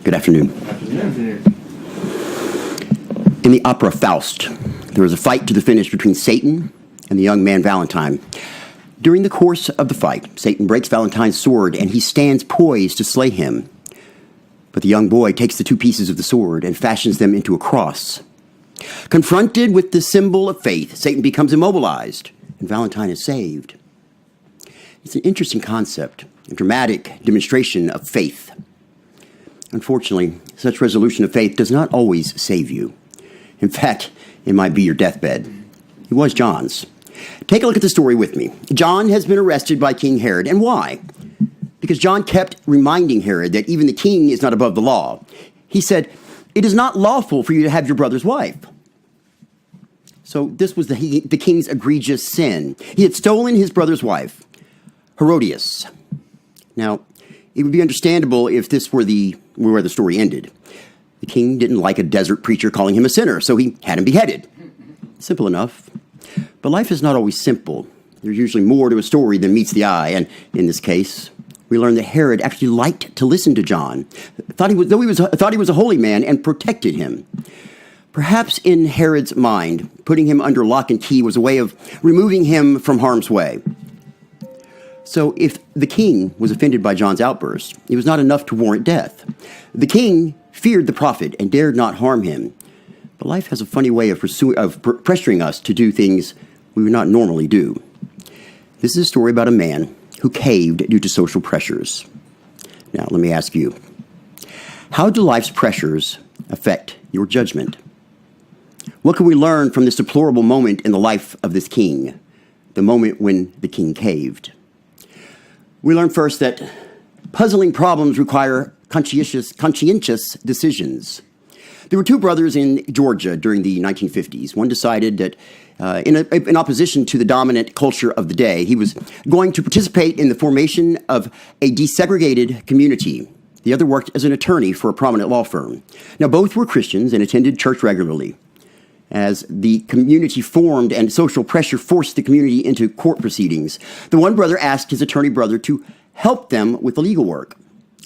Good afternoon. In the opera Faust, there was a fight to the finish between Satan and the young man Valentine. During the course of the fight, Satan breaks Valentine's sword and he stands poised to slay him. But the young boy takes the two pieces of the sword and fashions them into a cross. Confronted with the symbol of faith, Satan becomes immobilized and Valentine is saved. It's an interesting concept, a dramatic demonstration of faith. Unfortunately, such resolution of faith does not always save you. In fact, it might be your deathbed. It was John's. Take a look at the story with me. John has been arrested by King Herod. And why? Because John kept reminding Herod that even the king is not above the law. He said, "It is not lawful for you to have your brother's wife." So this was the king's egregious sin. He had stolen his brother's wife, Herodias. Now, it would be understandable if this were where the story ended. The king didn't like a desert preacher calling him a sinner, so he had him beheaded. Simple enough. But life is not always simple. There's usually more to a story than meets the eye, and in this case, we learn that Herod actually liked to listen to John, thought he was a holy man, and protected him. Perhaps in Herod's mind, putting him under lock and key was a way of removing him from harm's way. So if the king was offended by John's outburst, it was not enough to warrant death. The king feared the prophet and dared not harm him. But life has a funny way of pressuring us to do things we would not normally do. This is a story about a man who caved due to social pressures. Now, let me ask you, how do life's pressures affect your judgment? What can we learn from this deplorable moment in the life of this king, the moment when the king caved? We learn first that puzzling problems require conscientious decisions. There were two brothers in Georgia during the 1950s. One decided that in opposition to the dominant culture of the day, he was going to participate in the formation of a desegregated community. The other worked as an attorney for a prominent law firm. Now, both were Christians and attended church regularly. As the community formed and social pressure forced the community into court proceedings, the one brother asked his attorney brother to help them with the legal work.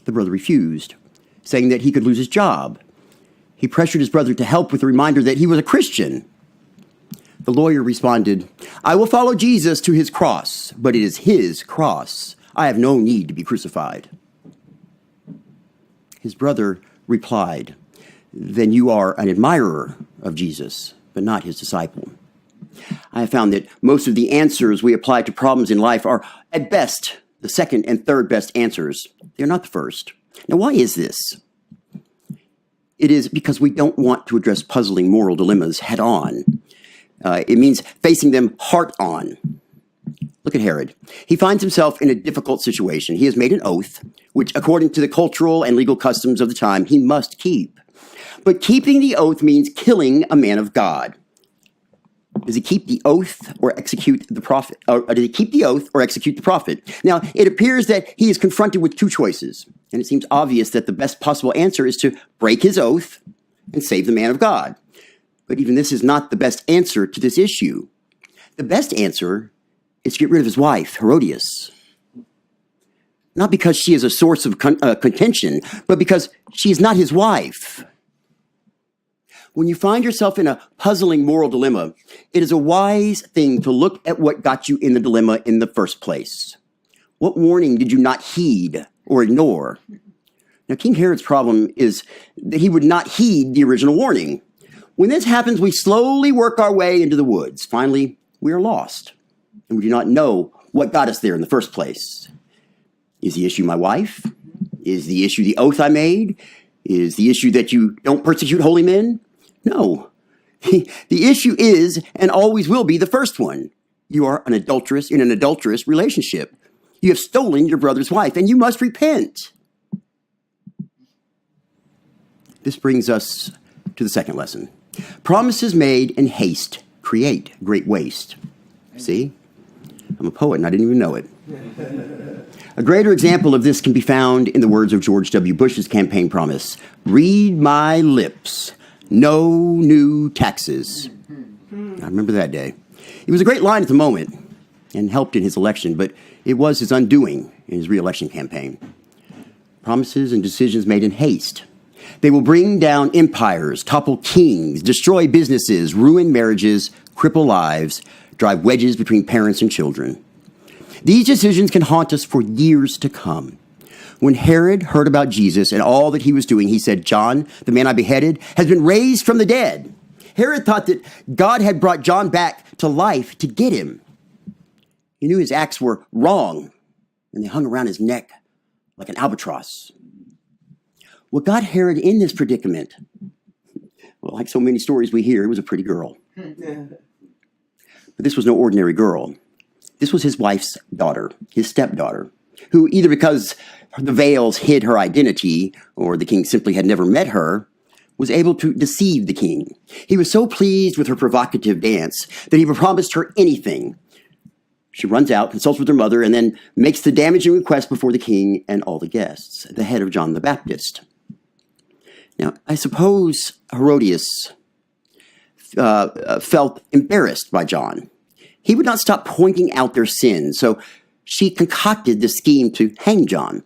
The brother refused, saying that he could lose his job. He pressured his brother to help with the reminder that he was a Christian. The lawyer responded, "I will follow Jesus to his cross, but it is his cross. I have no need to be crucified." His brother replied, "Then you are an admirer of Jesus, but not his disciple." I have found that most of the answers we apply to problems in life are, at best, the second and third best answers. They're not the first. Now, why is this? It is because we don't want to address puzzling moral dilemmas head on. It means facing them heart on. Look at Herod. He finds himself in a difficult situation. He has made an oath, which, according to the cultural and legal customs of the time, he must keep. But keeping the oath means killing a man of God. Does he keep the oath or execute the prophet? Or does he keep the oath or execute the prophet? Now, it appears that he is confronted with two choices, and it seems obvious that the best possible answer is to break his oath and save the man of God. But even this is not the best answer to this issue. The best answer is to get rid of his wife, Herodias. Not because she is a source of contention, but because she is not his wife. When you find yourself in a puzzling moral dilemma, it is a wise thing to look at what got you in the dilemma in the first place. What warning did you not heed or ignore? Now, King Herod's problem is that he would not heed the original warning. When this happens, we slowly work our way into the woods. Finally, we are lost, and we do not know what got us there in the first place. Is the issue my wife? Is the issue the oath I made? Is the issue that you don't persecute holy men? No. The issue is and always will be the first one. You are in an adulterous relationship. You have stolen your brother's wife, and you must repent. This brings us to the second lesson. Promises made in haste create great waste. See? I'm a poet and I didn't even know it. A greater example of this can be found in the words of George W. Bush's campaign promise. "Read my lips. No new taxes." I remember that day. It was a great line at the moment and helped in his election, but it was his undoing in his re-election campaign. Promises and decisions made in haste. They will bring down empires, topple kings, destroy businesses, ruin marriages, cripple lives, drive wedges between parents and children. These decisions can haunt us for years to come. When Herod heard about Jesus and all that he was doing, he said, "John, the man I beheaded, has been raised from the dead." Herod thought that God had brought John back to life to get him. He knew his acts were wrong, and they hung around his neck like an albatross. What got Herod in this predicament? Well, like so many stories we hear, it was a pretty girl. But this was no ordinary girl. This was his wife's daughter, his stepdaughter, who either because the veils hid her identity or the king simply had never met her, was able to deceive the king. He was so pleased with her provocative dance that he promised her anything. She runs out, consults with her mother, and then makes the damaging request before the king and all the guests, the head of John the Baptist. Now, I suppose Herodias felt embarrassed by John. He would not stop pointing out their sins, so she concocted the scheme to hang John.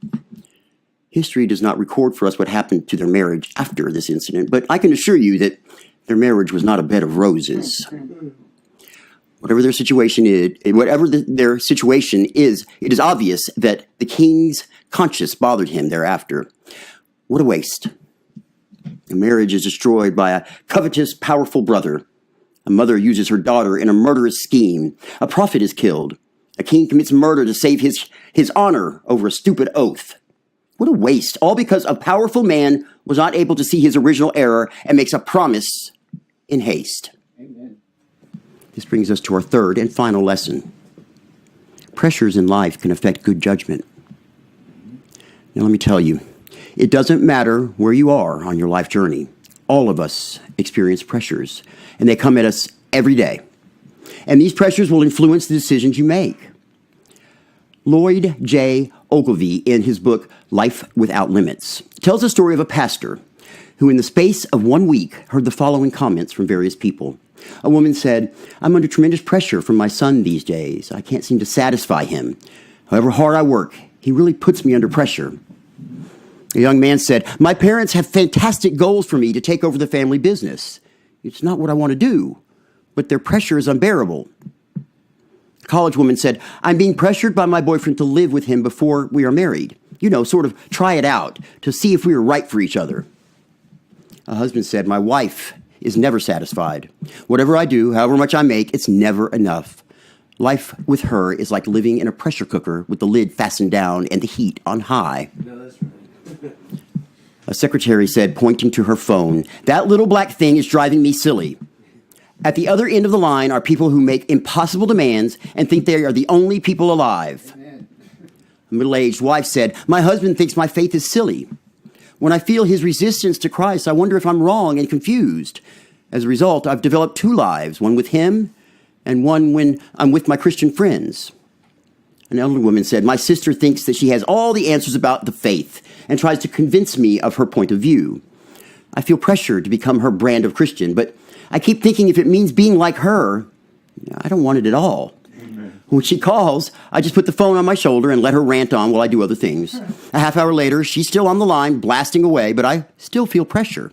History does not record for us what happened to their marriage after this incident, but I can assure you that their marriage was not a bed of roses. Whatever their situation is, it is obvious that the king's conscience bothered him thereafter. What a waste. A marriage is destroyed by a covetous, powerful brother. A mother uses her daughter in a murderous scheme. A prophet is killed. A king commits murder to save his honor over a stupid oath. What a waste, all because a powerful man was not able to see his original error and makes a promise in haste. Amen. This brings us to our third and final lesson. Pressures in life can affect good judgment. Now let me tell you, it doesn't matter where you are on your life journey. All of us experience pressures, and they come at us every day. And these pressures will influence the decisions you make. Lloyd J. Ogilvie, in his book, Life Without Limits, tells the story of a pastor who in the space of 1 week heard the following comments from various people. A woman said, "I'm under tremendous pressure from my son these days. I can't seem to satisfy him. However hard I work, he really puts me under pressure." A young man said, "My parents have fantastic goals for me to take over the family business. It's not what I want to do, but their pressure is unbearable." A college woman said, "I'm being pressured by my boyfriend to live with him before we are married. Sort of try it out to see if we are right for each other." A husband said, "My wife is never satisfied. Whatever I do, however much I make, it's never enough. Life with her is like living in a pressure cooker with the lid fastened down and the heat on high." No, that's right. A secretary said, pointing to her phone, "That little black thing is driving me silly." At the other end of the line are people who make impossible demands and think they are the only people alive. Amen. A middle-aged wife said, "My husband thinks my faith is silly. When I feel his resistance to Christ, I wonder if I'm wrong and confused. As a result, I've developed two lives, one with him and one when I'm with my Christian friends." An elderly woman said, "My sister thinks that she has all the answers about the faith and tries to convince me of her point of view. I feel pressure to become her brand of Christian, but I keep thinking if it means being like her, I don't want it at all. Amen. When she calls, I just put the phone on my shoulder and let her rant on while I do other things. A half hour later, she's still on the line, blasting away, but I still feel pressure."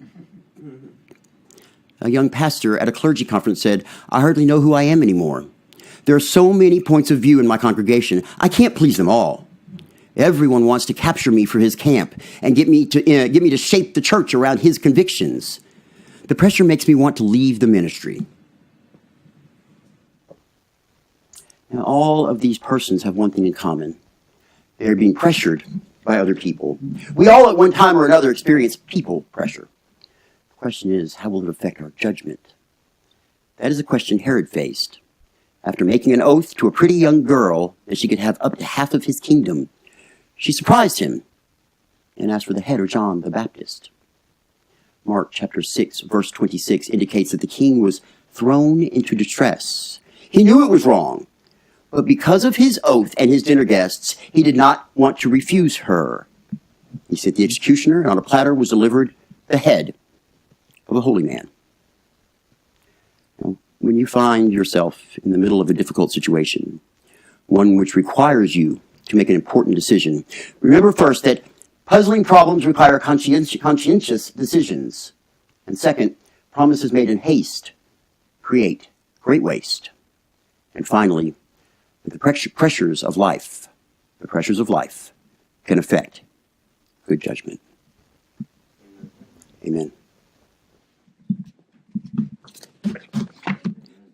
A young pastor at a clergy conference said, "I hardly know who I am anymore. There are so many points of view in my congregation. I can't please them all. Everyone wants to capture me for his camp and get me to shape the church around his convictions. The pressure makes me want to leave the ministry." Now, all of these persons have one thing in common. They are being pressured by other people. We all at one time or another experience people pressure. The question is, how will it affect our judgment? That is a question Herod faced. After making an oath to a pretty young girl that she could have up to half of his kingdom, she surprised him and asked for the head of John the Baptist. Mark chapter 6, verse 26 indicates that the king was thrown into distress. He knew it was wrong, but because of his oath and his dinner guests, he did not want to refuse her. He sent the executioner, and on a platter was delivered the head of a holy man. Now, when you find yourself in the middle of a difficult situation, one which requires you to make an important decision, remember first that Puzzling problems require conscientious decisions. And second, promises made in haste create great waste. And finally, the pressures of life can affect good judgment. Amen.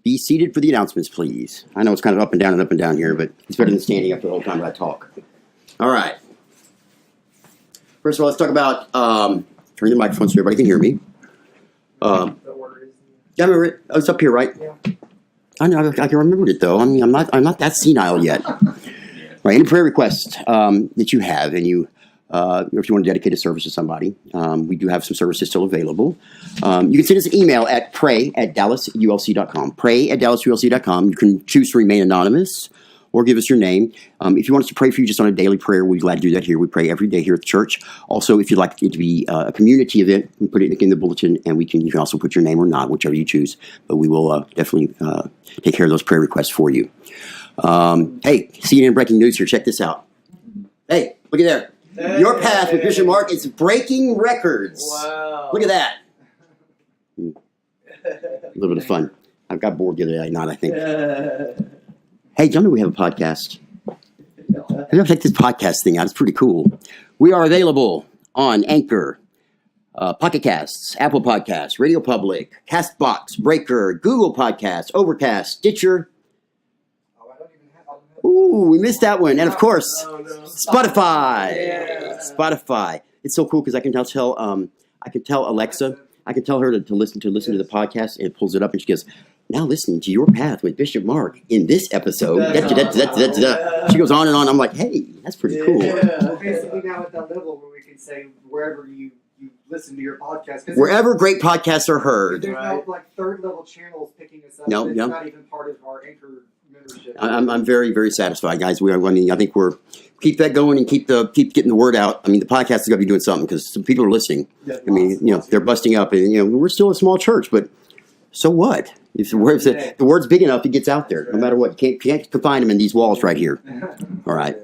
Be seated for the announcements, please. I know it's kind of up and down here, but it's better than standing up the whole time I talk. All right. First of all, let's talk about turning the microphone so everybody can hear me. Yeah, I remember it. Oh, it's up here, right? Yeah. I know. I can remember it though. I mean, I'm not that senile yet. Right. Any prayer requests that you have, and you, if you want to dedicate a service to somebody, we do have some services still available. You can send us an email at pray@dallasulc.com. Pray@dallasulc.com. You can choose to remain anonymous or give us your name. If you want us to pray for you just on a daily prayer, we're glad to do that here. We pray every day here at the church. Also, if you'd like it to be a community event, we put it in the bulletin, and you can also put your name or not, whichever you choose. But we will definitely take care of those prayer requests for you. Hey, CNN breaking news here. Check this out. Hey, look at there. Hey, Your Path with Bishop Mark is breaking records. Wow. Look at that. A little bit of fun. I got bored the other night, I think. Hey, do you know we have a podcast? I gotta check this podcast thing out. It's pretty cool. We are available on Anchor, Pocket Casts, Apple Podcasts, Radio Public, CastBox, Breaker, Google Podcasts, Overcast, Stitcher. Ooh, we missed that one. And of course, Spotify. Yeah. Spotify. It's so cool because I can tell Alexa, I can tell her to listen to the podcast, and it pulls it up and she goes, now listening to Your Path with Bishop Mark in this episode. She goes on and on. I'm like, hey, that's pretty cool. Yeah. We're basically now at that level where we can say wherever you listen to your podcast. Wherever great podcasts are heard. There's no like third level channels picking us up. No, it's no. not even part of our Anchor membership. I'm very, very satisfied, guys. I think we're keep that going and keep getting the word out. I mean, the podcast is going to be doing something because some people are listening. Yeah, I mean, they're busting up, and we're still a small church, but so what? If the word's big enough, it gets out there. No matter what, you can't confine them in these walls right here. All right.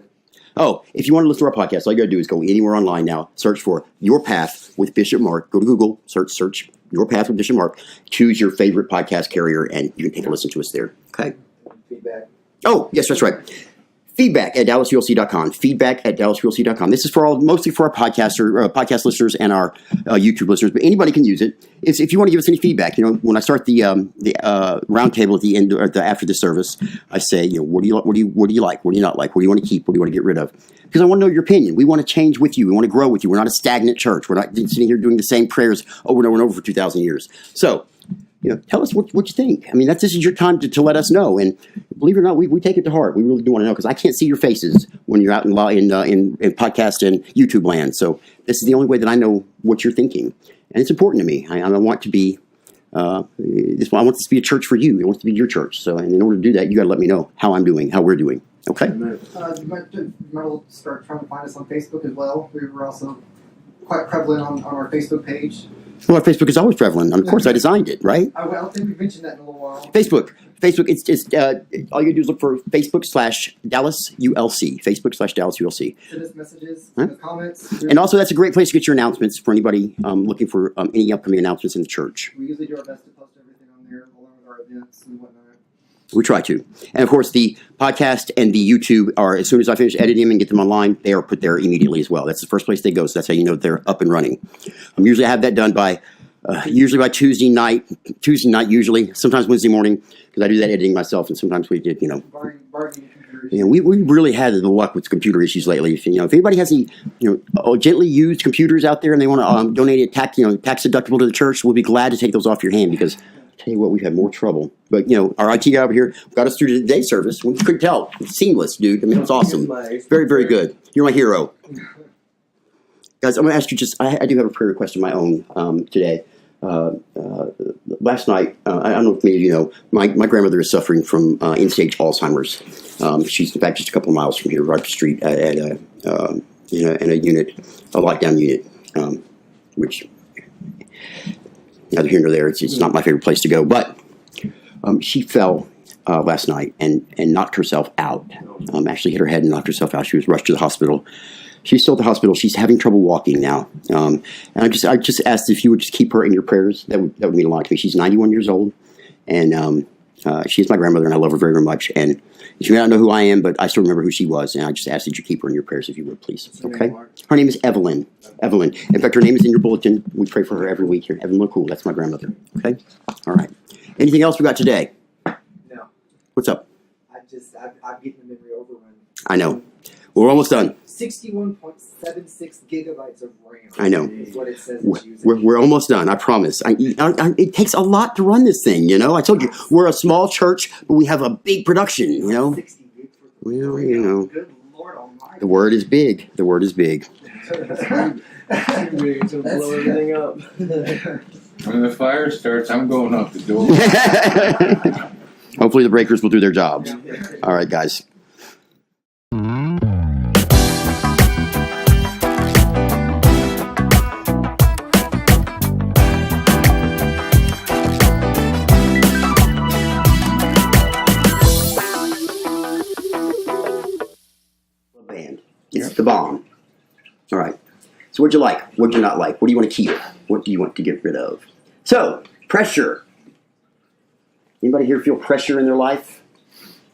Oh, if you want to listen to our podcast, all you got to do is go anywhere online now. Search for Your Path with Bishop Mark. Go to Google, search Your Path with Bishop Mark. Choose your favorite podcast carrier, and you can take a listen to us there. Okay. Feedback. Oh, yes, that's right. Feedback@dallasulc.com. Feedback@dallasulc.com. This is mostly for our podcast listeners and our YouTube listeners, but anybody can use it. If you want to give us any feedback, when I start the roundtable at the end or after the service, I say, what do you like? What do you like? What do you not like? What do you want to keep? What do you want to get rid of? Because I want to know your opinion. We want to change with you. We want to grow with you. We're not a stagnant church. We're not sitting here doing the same prayers over and over and over for 2,000 years. So, tell us what you think. I mean, this is your time to let us know. And believe it or not, we take it to heart. We really do want to know because I can't see your faces when you're out in podcast and YouTube land. So this is the only way that I know what you're thinking. And it's important to me. I want to be, I want this to be a church for you. I want it to be your church. So in order to do that, you got to let me know how I'm doing, how we're doing. Okay? You might start trying to find us on Facebook as well. We were also quite prevalent on our Facebook page. Well, Facebook is always prevalent. Of course, I designed it, right? I don't think we mentioned that in a little while. Facebook. It's just all you do is look for Facebook/DallasULC. Facebook/DallasULC. Send us messages, send us comments. And also, that's a great place to get your announcements for anybody looking for any upcoming announcements in the church. We usually do our best to post everything on there, along with our events and whatnot. We try to. And of course, the podcast and the YouTube are, as soon as I finish editing them and get them online, they are put there immediately as well. That's the first place they go, so that's how you know they're up and running. Usually I have that done by Tuesday night usually, sometimes Wednesday morning, because I do that editing myself, and sometimes we did, Bargaining computers. we really had the luck with computer issues lately. If anybody has any, gently used computers out there and they want to donate it tax deductible to the church, we'll be glad to take those off your hand because tell you what, we've had more trouble. But, our IT guy over here got us through today's service. We couldn't tell. It's seamless, dude. I mean, it was awesome. Very, very good. You're my hero. Guys, I'm going to ask you I do have a prayer request of my own today. Last night, I don't know if many of you know, my grandmother is suffering from end-stage Alzheimer's. She's, in fact, just a couple of miles from here, right up the street at a lockdown unit, which... neither here nor there. It's not my favorite place to go. But she fell last night and knocked herself out. Actually hit her head and knocked herself out. She was rushed to the hospital. She's still at the hospital. She's having trouble walking now. And I just asked if you would just keep her in your prayers. That would mean a lot to me. She's 91 years old, and she's my grandmother, and I love her very, very much. And you may not know who I am, but I still remember who she was. And I just asked that you keep her in your prayers, if you would, please. Okay? Her name is Evelyn. Evelyn. In fact, her name is in your bulletin. We pray for her every week here. Evelyn McCool. That's my grandmother. Okay? All right. Anything else we got today? No. What's up? I'm getting the memory overrun. I know. We're almost done. 61.76 gigabytes of RAM. I know. Is what it says it's using. We're almost done. I promise. It takes a lot to run this thing, you know. I told you, we're a small church, but we have a big production, you know. 60 gigs for Well, you know. Good Lord Almighty. The word is big. The word is big. To blow everything up. When the fire starts, I'm going out the door. Hopefully the breakers will do their jobs. All right, guys. Band. It's the bomb. All right. So what'd you like? What'd you not like? What do you want to keep? What do you want to get rid of? So, pressure. Anybody here feel pressure in their life?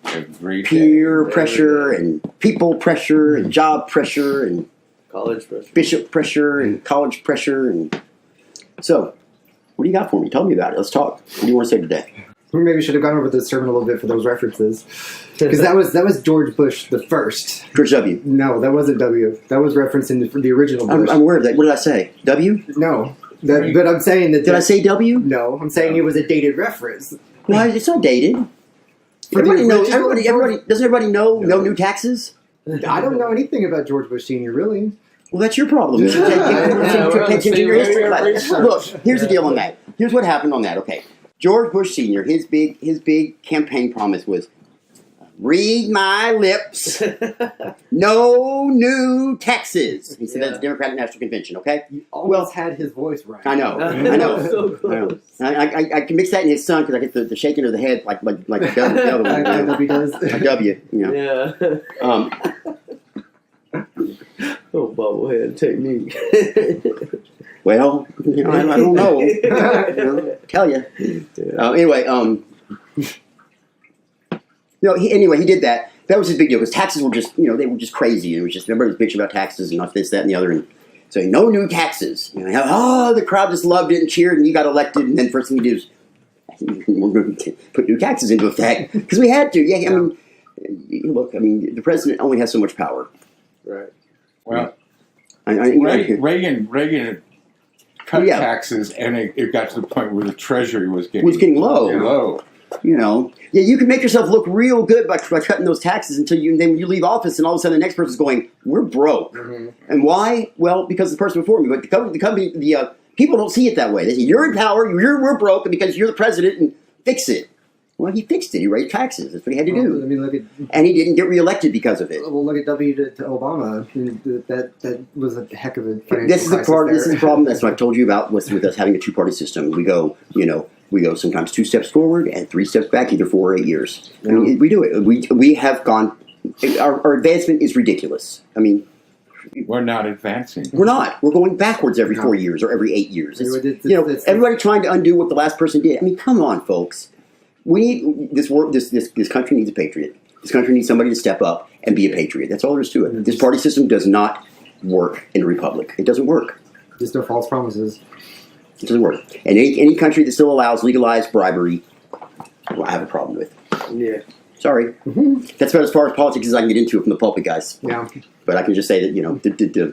Every day. Peer pressure and people pressure and job pressure and College pressure. bishop pressure and college pressure. And so, what do you got for me? Tell me about it. Let's talk. What do you want to say today? We maybe should have gone over the sermon a little bit for those references, because that was George Bush the first. George W. No, that wasn't W. That was referencing the original Bush. I'm aware of that. What did I say? W? No, but I'm saying that. Did I say W? No, I'm saying it was a dated reference. Why? It's not dated. For the Everybody knows. original Everybody doesn't everybody know no new taxes? I don't know anything about George Bush Sr. really. Well, that's your problem. You should pay attention to your history class. Look, here's the deal on that. Here's what happened on that. Okay, George Bush Sr. His big campaign promise was, "Read my lips, no new taxes." He said that's the Democratic National Convention. Okay. You almost had his voice right. I know. So close. I can mix that in his son because I get the shaking of the head like the other one. I know because Like W. You know. Yeah. Oh, bobblehead technique. Well, you know, I don't know. You know, tell you. Yeah. Anyway, he did that. That was his big deal because taxes were just, they were just crazy. It was just everybody was bitching about taxes and not this, that, and the other. And so no new taxes. The crowd just loved it and cheered, and you got elected. And then first thing you do is we're going to put new taxes into effect because we had to. Yeah, the president only has so much power. Right. Well, Reagan Reagan cut taxes, and it got to the point where the Treasury was getting low. You can make yourself look real good by cutting those taxes then when you leave office, and all of a sudden the next person's going, "We're broke," and why? Well, because the person before me, but the company, people don't see it that way. They say you're in power, we're broke, and because you're the president, and fix it. Well, he fixed it. He raised taxes. That's what he had to do. I mean, look at, and he didn't get reelected because of it. Well, look at W to Obama. That was a heck of a financial This is the problem. That's what I've told you about with us having a two-party system. We go sometimes 2 steps forward and 3 steps back, either 4 or 8 years. I mean, we do it. We have gone. Our advancement is ridiculous. I mean, we're not advancing. We're not. We're going backwards every 4 years or every 8 years. Everybody trying to undo what the last person did. I mean, come on, folks. We need this country needs a patriot. This country needs somebody to step up and be a patriot. That's all there is to it. This party system does not work in a republic. It doesn't work. Just no false promises. It doesn't work. And any country that still allows legalized bribery, well, I have a problem with. Yeah. Sorry. That's about as far as politics as I can get into it from the pulpit, guys. Yeah. But I can just say that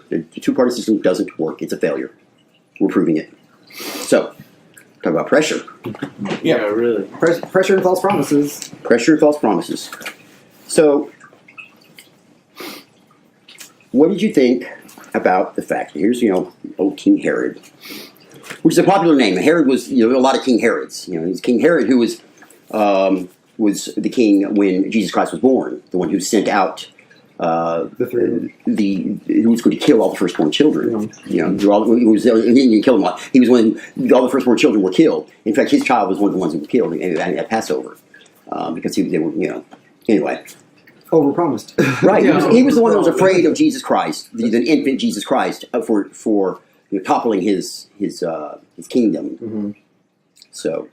the two-party system doesn't work. It's a failure. We're proving it. So. Talk about pressure. Yeah, really. Pressure and false promises. Pressure and false promises. So, what did you think about the fact? Here's, old King Herod, which is a popular name. Herod was, a lot of King Herods. He's King Herod who was the king when Jesus Christ was born, the one who sent out who was going to kill all the firstborn children. He didn't kill them all. He was when all the firstborn children were killed. In fact, his child was one of the ones who was killed at Passover because they were, anyway. overpromised. Right. Yeah. He was the one that was afraid of Jesus Christ, the infant Jesus Christ, for toppling his kingdom. Mm-hmm. So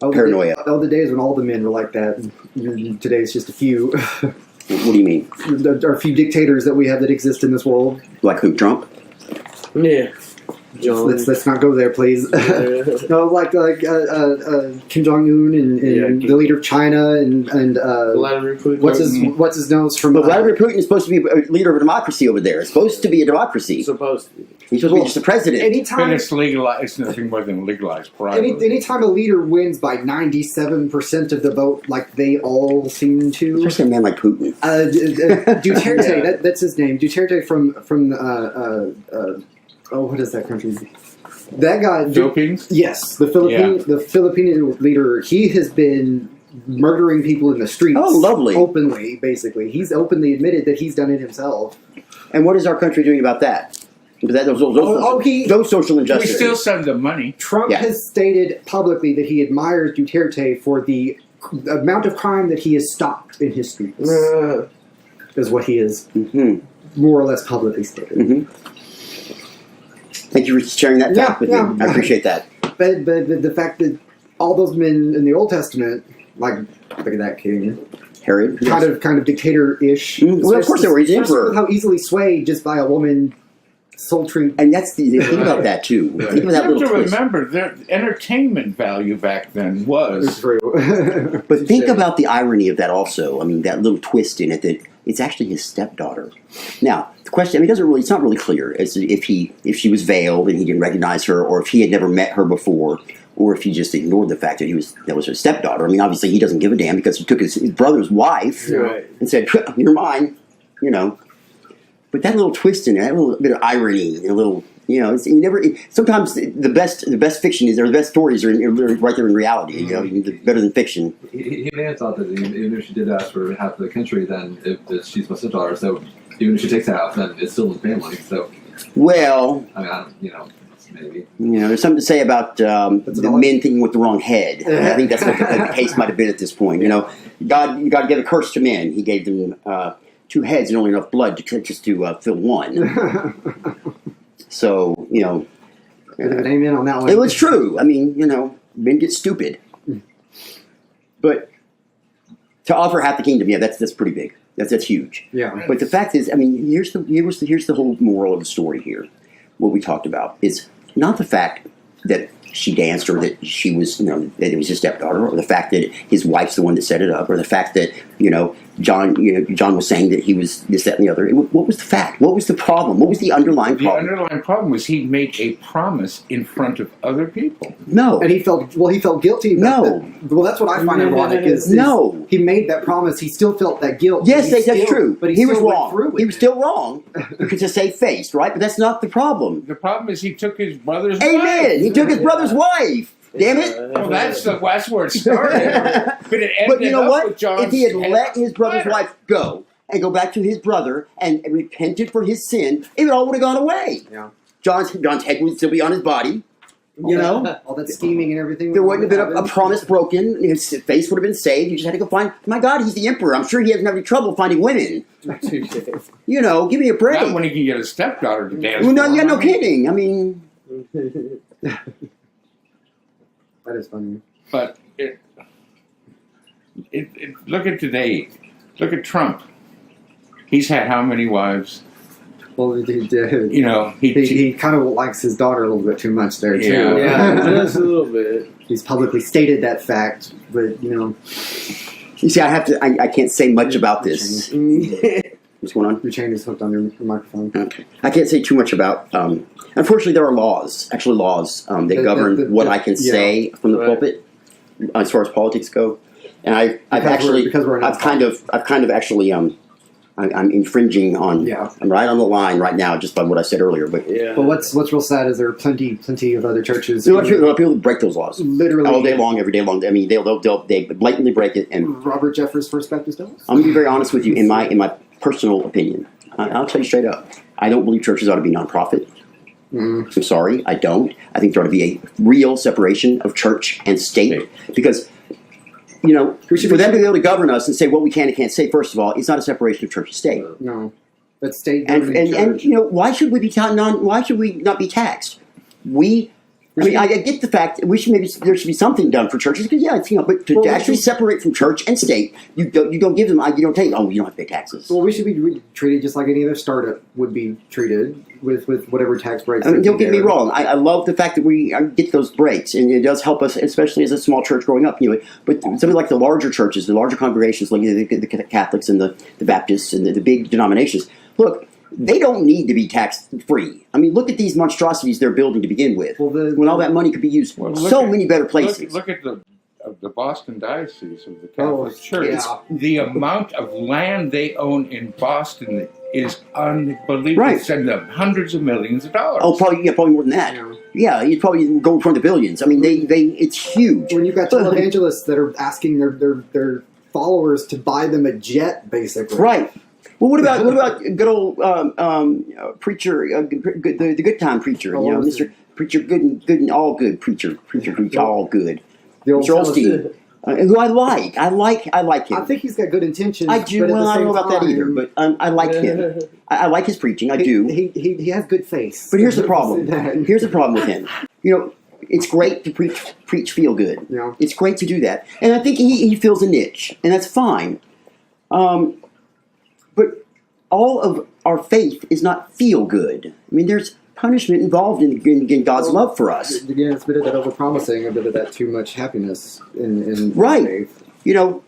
Oh, paranoia. The days when all the men were like that. Today it's just a few. What do you mean? There are a few dictators that we have that exist in this world. Like who? Trump? Yeah. John. Let's not go there, please. Yeah. No, like Kim Jong Un and the leader of China and Vladimir Putin. what's his nose from. But Vladimir Putin is supposed to be a leader of a democracy over there. It's supposed to be a democracy. Supposed to be. He's supposed to be just the president. Anytime, But it's legalized. It's nothing more than legalized bribery. anytime a leader wins by 97% of the vote, like they all seem to. Especially a man like Putin. Duterte, Yeah. that's his name. Duterte from what is that country? That guy. Philippines? Yes, the Filipino leader. He has been murdering people in the streets. Oh, lovely. Openly, basically, he's openly admitted that he's done it himself. And what is our country doing about that? Those social We injustices. still send them money. Trump Yeah. has stated publicly that he admires Duterte for the amount of crime that he has stopped in his streets. Is what he has more or less publicly stated. Mm-hmm. Thank you for sharing that fact with me. I appreciate that. But the fact that all those men in the Old Testament, like look at that king, Herod? kind of dictator-ish. Well, of course they were. He's the emperor. How easily swayed just by a woman, sultry. And that's the think about that too. Think about that You have little to twist. remember, their entertainment value back then was. True. But think about the irony of that also. I mean, that little twist in it that it's actually his stepdaughter. Now, the question, it's not really clear as to if she was veiled and he didn't recognize her, or if he had never met her before, or if he just ignored the fact that that was her stepdaughter. I mean, obviously he doesn't give a damn because he took his brother's wife Right. and said, "You're mine," But that little twist in there, that little bit of irony, and a little, sometimes the best fiction is, or the best stories are right there in reality. Better than fiction. He may have thought that even if she did ask for half the country, then if she's my stepdaughter, so even if she takes half, then it's still in the family. So, Well, I mean, maybe. there's something to say about the men thinking with the wrong head. I think that's what the case might have been at this point. God gave a curse to men. He gave them 2 heads and only enough blood to fill one. So, Amen on that one. it was true. I mean, men get stupid. But to offer half the kingdom, that's pretty big. That's huge. Yeah. But the fact is, I mean, here's the whole moral of the story here. What we talked about is not the fact that she danced, or that she was, that it was his stepdaughter, or the fact that his wife's the one that set it up, or the fact that John was saying that he was this, that, and the other. What was the fact? What was the problem? What was the underlying problem? The underlying problem was he made a promise in front of other people. No. And he felt guilty. No. Well, that's what I find ironic. Is No. he made that promise. He still felt that guilt. Yes, that's true. But he was still went wrong. through with He was it. still wrong because to save face, right? But that's not the problem. The problem is he took his brother's Amen. wife. He took his brother's wife. Damn it. Well, that's where it started. But it ended But you know up what? with John's If he had head let his brother's letter. wife go and go back to his brother and repented for his sin, it all would have gone away. Yeah. John's head would still be on his body. all that scheming and everything. There wouldn't have been a promise broken. His face would have been saved. You just had to go find. My God, he's the emperor. I'm sure he doesn't have any trouble finding women. Give me a break. Not when he can get a stepdaughter to dance. Well, no, for him. no kidding. I mean, That is funny. But look at today. Look at Trump. He's had how many wives? Well, he kind of likes his daughter a little bit too much there too. Yeah. Yeah, just a little bit. He's publicly stated that fact, but you see, I can't say much about this. What's going on? your chain is hooked on your microphone. Okay. I can't say too much about. Unfortunately, there are laws that govern what I can say from the pulpit as far as politics go, and I'm infringing on. Yeah. I'm right on the line right now, just by what I said earlier. But Yeah. But what's real sad is there are plenty of other churches. there are people who break those laws Literally all day long, every day long. I mean, they blatantly break it. And Robert Jeffers, First Baptist Dallas. I'm going to be very honest with you. In my personal opinion, I'll tell you straight up. I don't believe churches ought to be nonprofit. I'm sorry, I don't. I think there ought to be a real separation of church and state because you know, for them to be able to govern us and say what we can and can't say, first of all, it's not a separation of church and state. No, that's state And you know, why should we be why should we not be taxed? I get the fact that there should be something done for churches because it's, you know, but to actually separate from church and state, you don't give them, you don't take, you don't have to pay taxes. Well, we should be treated just like any other startup would be treated with whatever tax breaks. I mean, don't get me wrong. I love the fact that we get those breaks, and it does help us, especially as a small church growing up. You know, but something like the larger churches, the larger congregations, like the Catholics and the Baptists and the big denominations, look. They don't need to be tax free. I mean, look at these monstrosities they're building to begin with. When all that money could be used for many better places. Look at the Boston Diocese of the Catholic Church. Yeah. The amount of land they own in Boston is unbelievable. Right. It's in the hundreds of millions of dollars. Oh, probably more than that. Yeah, you'd probably go for the billions. I mean, it's huge. When you've got televangelists that are asking their followers to buy them a jet, basically. Right. Well, what about good old preacher, the good time preacher? You know, Mr. Preacher, good and all good preacher all good. Mr. Olstein, who I like him. I think he's got good intentions. I do. Well, I don't know about that either, but I like him. I like his preaching. I do. He has good face. But here's the problem. Here's the problem with him. You know, it's great to preach feel good. Yeah. It's great to do that, and I think he fills a niche, and that's fine. But all of our faith is not feel good. I mean, there's punishment involved in God's love for us. Again, it's a bit of that overpromising, a bit of that too much happiness in right. faith. You know,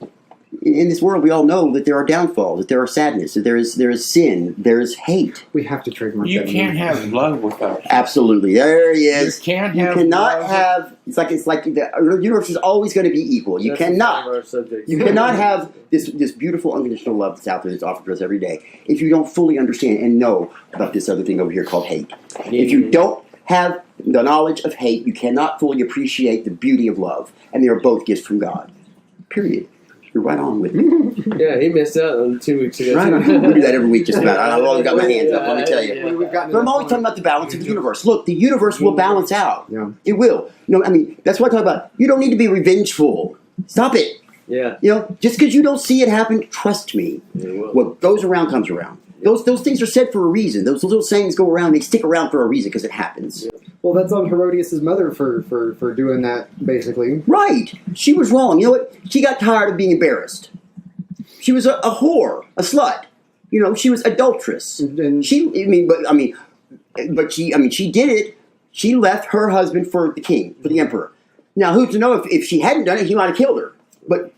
in this world, we all know that there are downfalls, that there are sadness, that there is sin, there is hate. We have to trademark You that. can't have love without hate. Absolutely, there he is. You can't You have cannot love. have. It's like the universe is always going to be equal. You cannot have this beautiful unconditional love that's out there that's offered to us every day if you don't fully understand and know about this other thing over here called hate. If you don't have the knowledge of hate, you cannot fully appreciate the beauty of love, and they are both gifts from God. Period. You're right on with me. Yeah, he missed out on 2 weeks ago. Right on. We do that every week just about. I've always got my hands up, let me tell you. We've gotten But I'm always talking about the balance of the universe. Look, the universe will balance out. Yeah. It will. You know, I mean, that's what I talk about. You don't need to be revengeful. Stop it. Yeah. You know, just because you don't see it happen, trust me. What goes around comes around. Those things are said for a reason. Those little sayings go around. They stick around for a reason because it happens. Well, that's on Herodias' mother for doing that, basically. Right. She was wrong. You know what? She got tired of being embarrassed. She was a whore, a slut. You know, she was adulterous. And She did it. She left her husband for the king, for the emperor. Now, who's to know if she hadn't done it, he might have killed her. But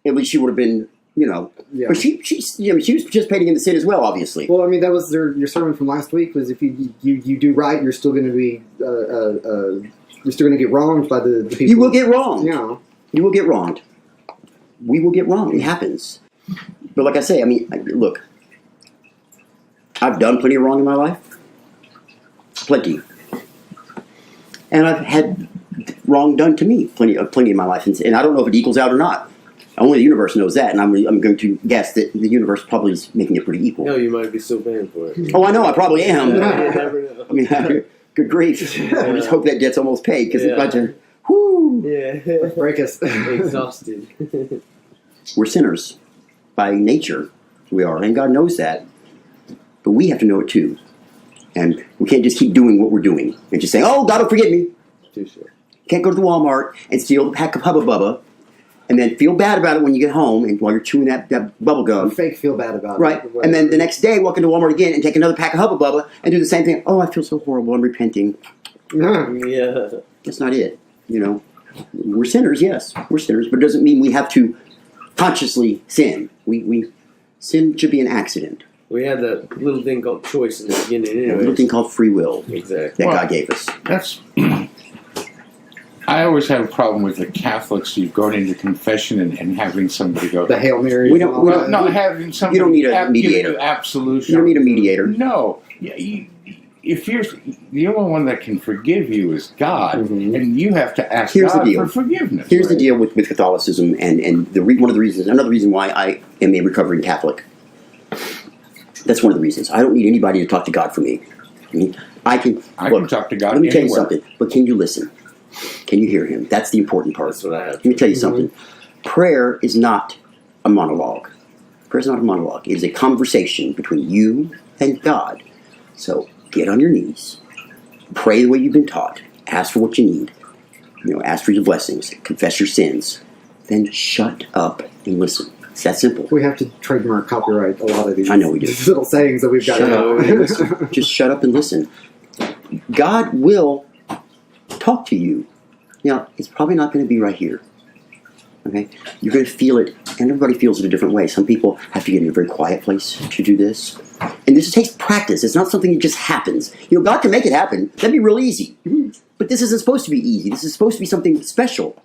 at least she would have been, you know. Yeah. But she was participating in the sin as well, obviously. well, I mean, that was your sermon from last week. Was if you do right, you're still going to be you're still going to get wronged by the people. You will get wronged. Yeah. You will get wronged. We will get wronged. It happens. But like I say, I mean, look, I've done plenty of wrong in my life. Plenty. And I've had wrong done to me plenty in my life. And I don't know if it equals out or not. Only the universe knows that. And I'm going to guess that the universe probably is making it pretty equal. No, you might be still paying for it. Oh, I know. I probably am. You never know. I mean, good grief. I just hope that debt's almost paid because it's about to, whoo. Yeah. Break us. Exhausted. We're sinners by nature. We are, and God knows that. But we have to know it too. And we can't just keep doing what we're doing and just saying, "Oh, God will forgive me." Too sure. Can't go to the Walmart and steal a pack of Hubba Bubba, and then feel bad about it when you get home and while you're chewing that bubble gum. Fake feel bad about Right, it. and then the next day walk into Walmart again and take another pack of Hubba Bubba and do the same thing. Oh, I feel so horrible. I'm repenting. Yeah. That's not it. You know, we're sinners. Yes, we're sinners, but it doesn't mean we have to consciously sin. We sin should be an accident. We had that little thing called choice in the beginning A anyway. little thing called free will Exactly. that God gave us. That's. I always have a problem with the Catholics. You going into confession and having somebody go. The Hail Mary. We don't- No, having somebody. You don't need a mediator. Give you absolution. You don't need a mediator. No. If you're the only one that can forgive you is God, and you have to ask Here's the God deal. for forgiveness. Here's the deal with Catholicism, and one of the reasons, another reason why I am a recovering Catholic. That's one of the reasons. I don't need anybody to talk to God for me. I mean, I can talk to God. Let me tell you anywhere. something. But can you listen? Can you hear Him? That's the important part. That's what I have. Let me tell you something. prayer is not a monologue. Prayer is not a monologue. It is a conversation between you and God. So get on your knees. Pray the way you've been taught. Ask for what you need. Ask for your blessings. Confess your sins. Then shut up and listen. It's that simple. We have to trademark copyright a lot of these. I know we do. Little sayings that we've got. Shut up and listen. Just shut up and listen. God will talk to you. It's probably not going to be right here. Okay? You're going to feel it, and everybody feels it a different way. Some people have to get in a very quiet place to do this. And this takes practice. It's not something that just happens. God can make it happen. That'd be real easy. But this isn't supposed to be easy. This is supposed to be something special.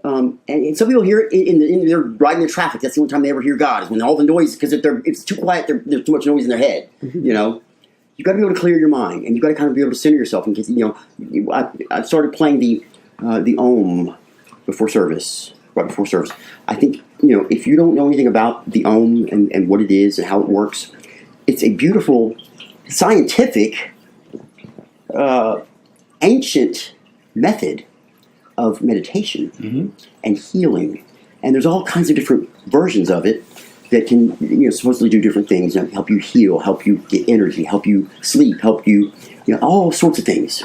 And some people hear it they're riding in traffic. That's the only time they ever hear God, is when all the noise, because it's too quiet, there's too much noise in their head. You've got to be able to clear your mind, and you've got to kind of be able to center yourself. In case, I started playing the Om before service, right before service. I think, if you don't know anything about the Om and what it is and how it works, it's a beautiful, scientific, ancient method of meditation and healing. And there's all kinds of different versions of it that can, supposedly do different things, help you heal, help you get energy, help you sleep, help you, all sorts of things.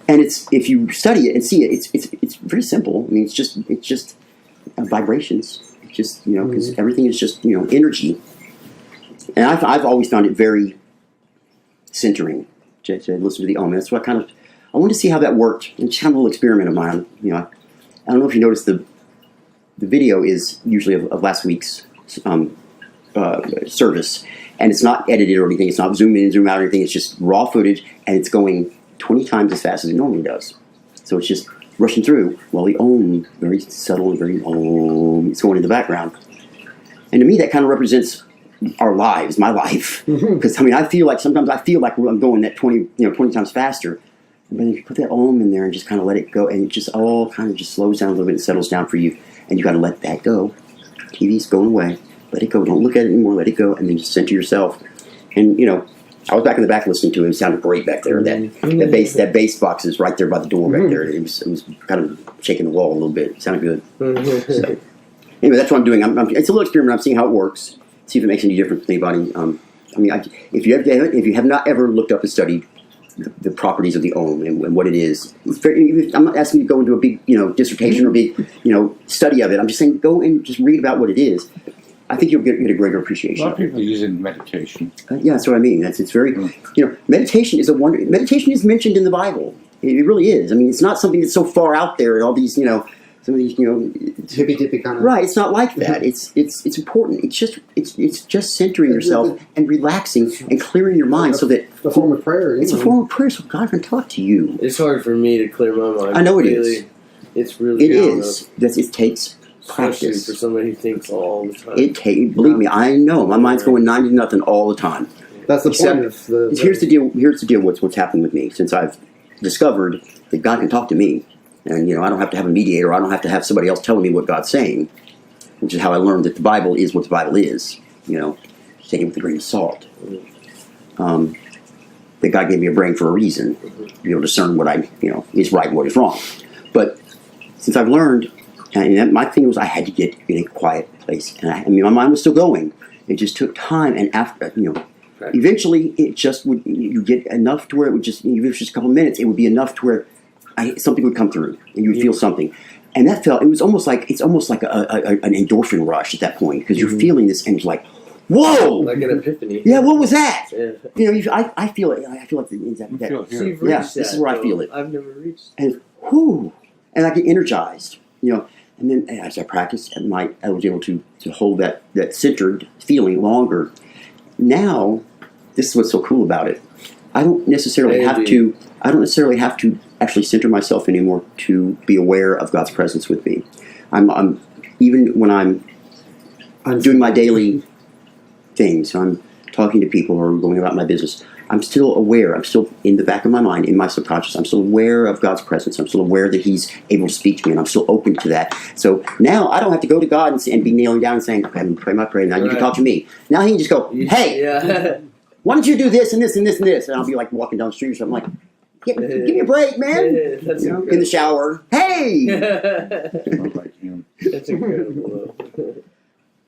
And if you study it and see it, it's very simple. I mean, it's just vibrations. It's just, because everything is just, energy. And I've always found it very centering to listen to the Om. That's what I wanted to see how that worked. It's kind of a little experiment of mine. I don't know if you noticed the video is usually of last week's service, and it's not edited or anything. It's not zoom in, zoom out or anything. It's just raw footage, and it's going 20 times as fast as it normally does. So it's just rushing through while the Om, very subtle and very Om, it's going in the background. And to me, that kind of represents our lives, my life. Because sometimes I feel like I'm going that 20 times faster. But if you put that Om in there and just kind of let it go, and it just all kind of just slows down a little bit and settles down for you, and you got to let that go. TV's going away. Let it go. Don't look at it anymore. Let it go, and then just center yourself. And I was back in the back listening to it. It sounded great back there. That bass box is right there by the door back there. It was kind of shaking the wall a little bit. It sounded good. So, anyway, that's what I'm doing. It's a little experiment. I'm seeing how it works. See if it makes any difference to anybody. If you have not ever looked up and studied the properties of the Om and what it is, I'm not asking you to go into a big dissertation or big study of it. I'm just saying go and just read about what it is. I think you'll get a greater appreciation. A lot of people use it in meditation. Yeah, that's what I mean. It's very meditation is a wonder. Meditation is mentioned in the Bible. It really is. I mean, it's not something that's so far out there and all these some of these hippy dippy kind of right. It's not like that. It's important. It's just centering yourself and relaxing and clearing your mind so that a form of prayer. It's a form of prayer, so God can talk to you. It's hard for me to clear my mind. I know it is. It's really it is. It takes practice. Especially for somebody who thinks all the time. Believe me, I know my mind's going 90-0 all the time. That's the point of the. Here's the deal. Here's the deal. What's happened with me since I've discovered that God can talk to me. And, I don't have to have a mediator. I don't have to have somebody else telling me what God's saying, which is how I learned that the Bible is what the Bible is. Take it with a grain of salt. That God gave me a brain for a reason, to be able to discern what is right and what is wrong. But since I've learned, my thing was I had to get in a quiet place. And my mind was still going. It just took time. And after, eventually it just would, you get enough to where it would just, even if it was just a couple of minutes, it would be enough to where something would come through, and you would feel something, and it was almost like an endorphin rush at that point because you're feeling this, and it's like, whoa, like an epiphany. Yeah, what was that? Yeah. I feel it. I feel like that. So you've Yeah, reached this that, is where I feel it. I've never reached. And and I get energized, And then as I practiced, I was able to hold that centered feeling longer. Now, this is what's so cool about it. I don't necessarily have to actually center myself anymore to be aware of God's presence with me. I'm even when I'm doing my daily things, I'm talking to people or going about my business, I'm still aware. I'm still in the back of my mind, in my subconscious. I'm still aware of God's presence. I'm still aware that He's able to speak to me, and I'm still open to that. So now I don't have to go to God and be kneeling down and saying, "Okay, I'm going to pray my prayer. Now you can talk to me." Now He can just go, "Hey, why don't you do this and this and this and this?" And I'll be like walking down the street or something like, Give me a break, man. In the shower. Hey! That's incredible. Though.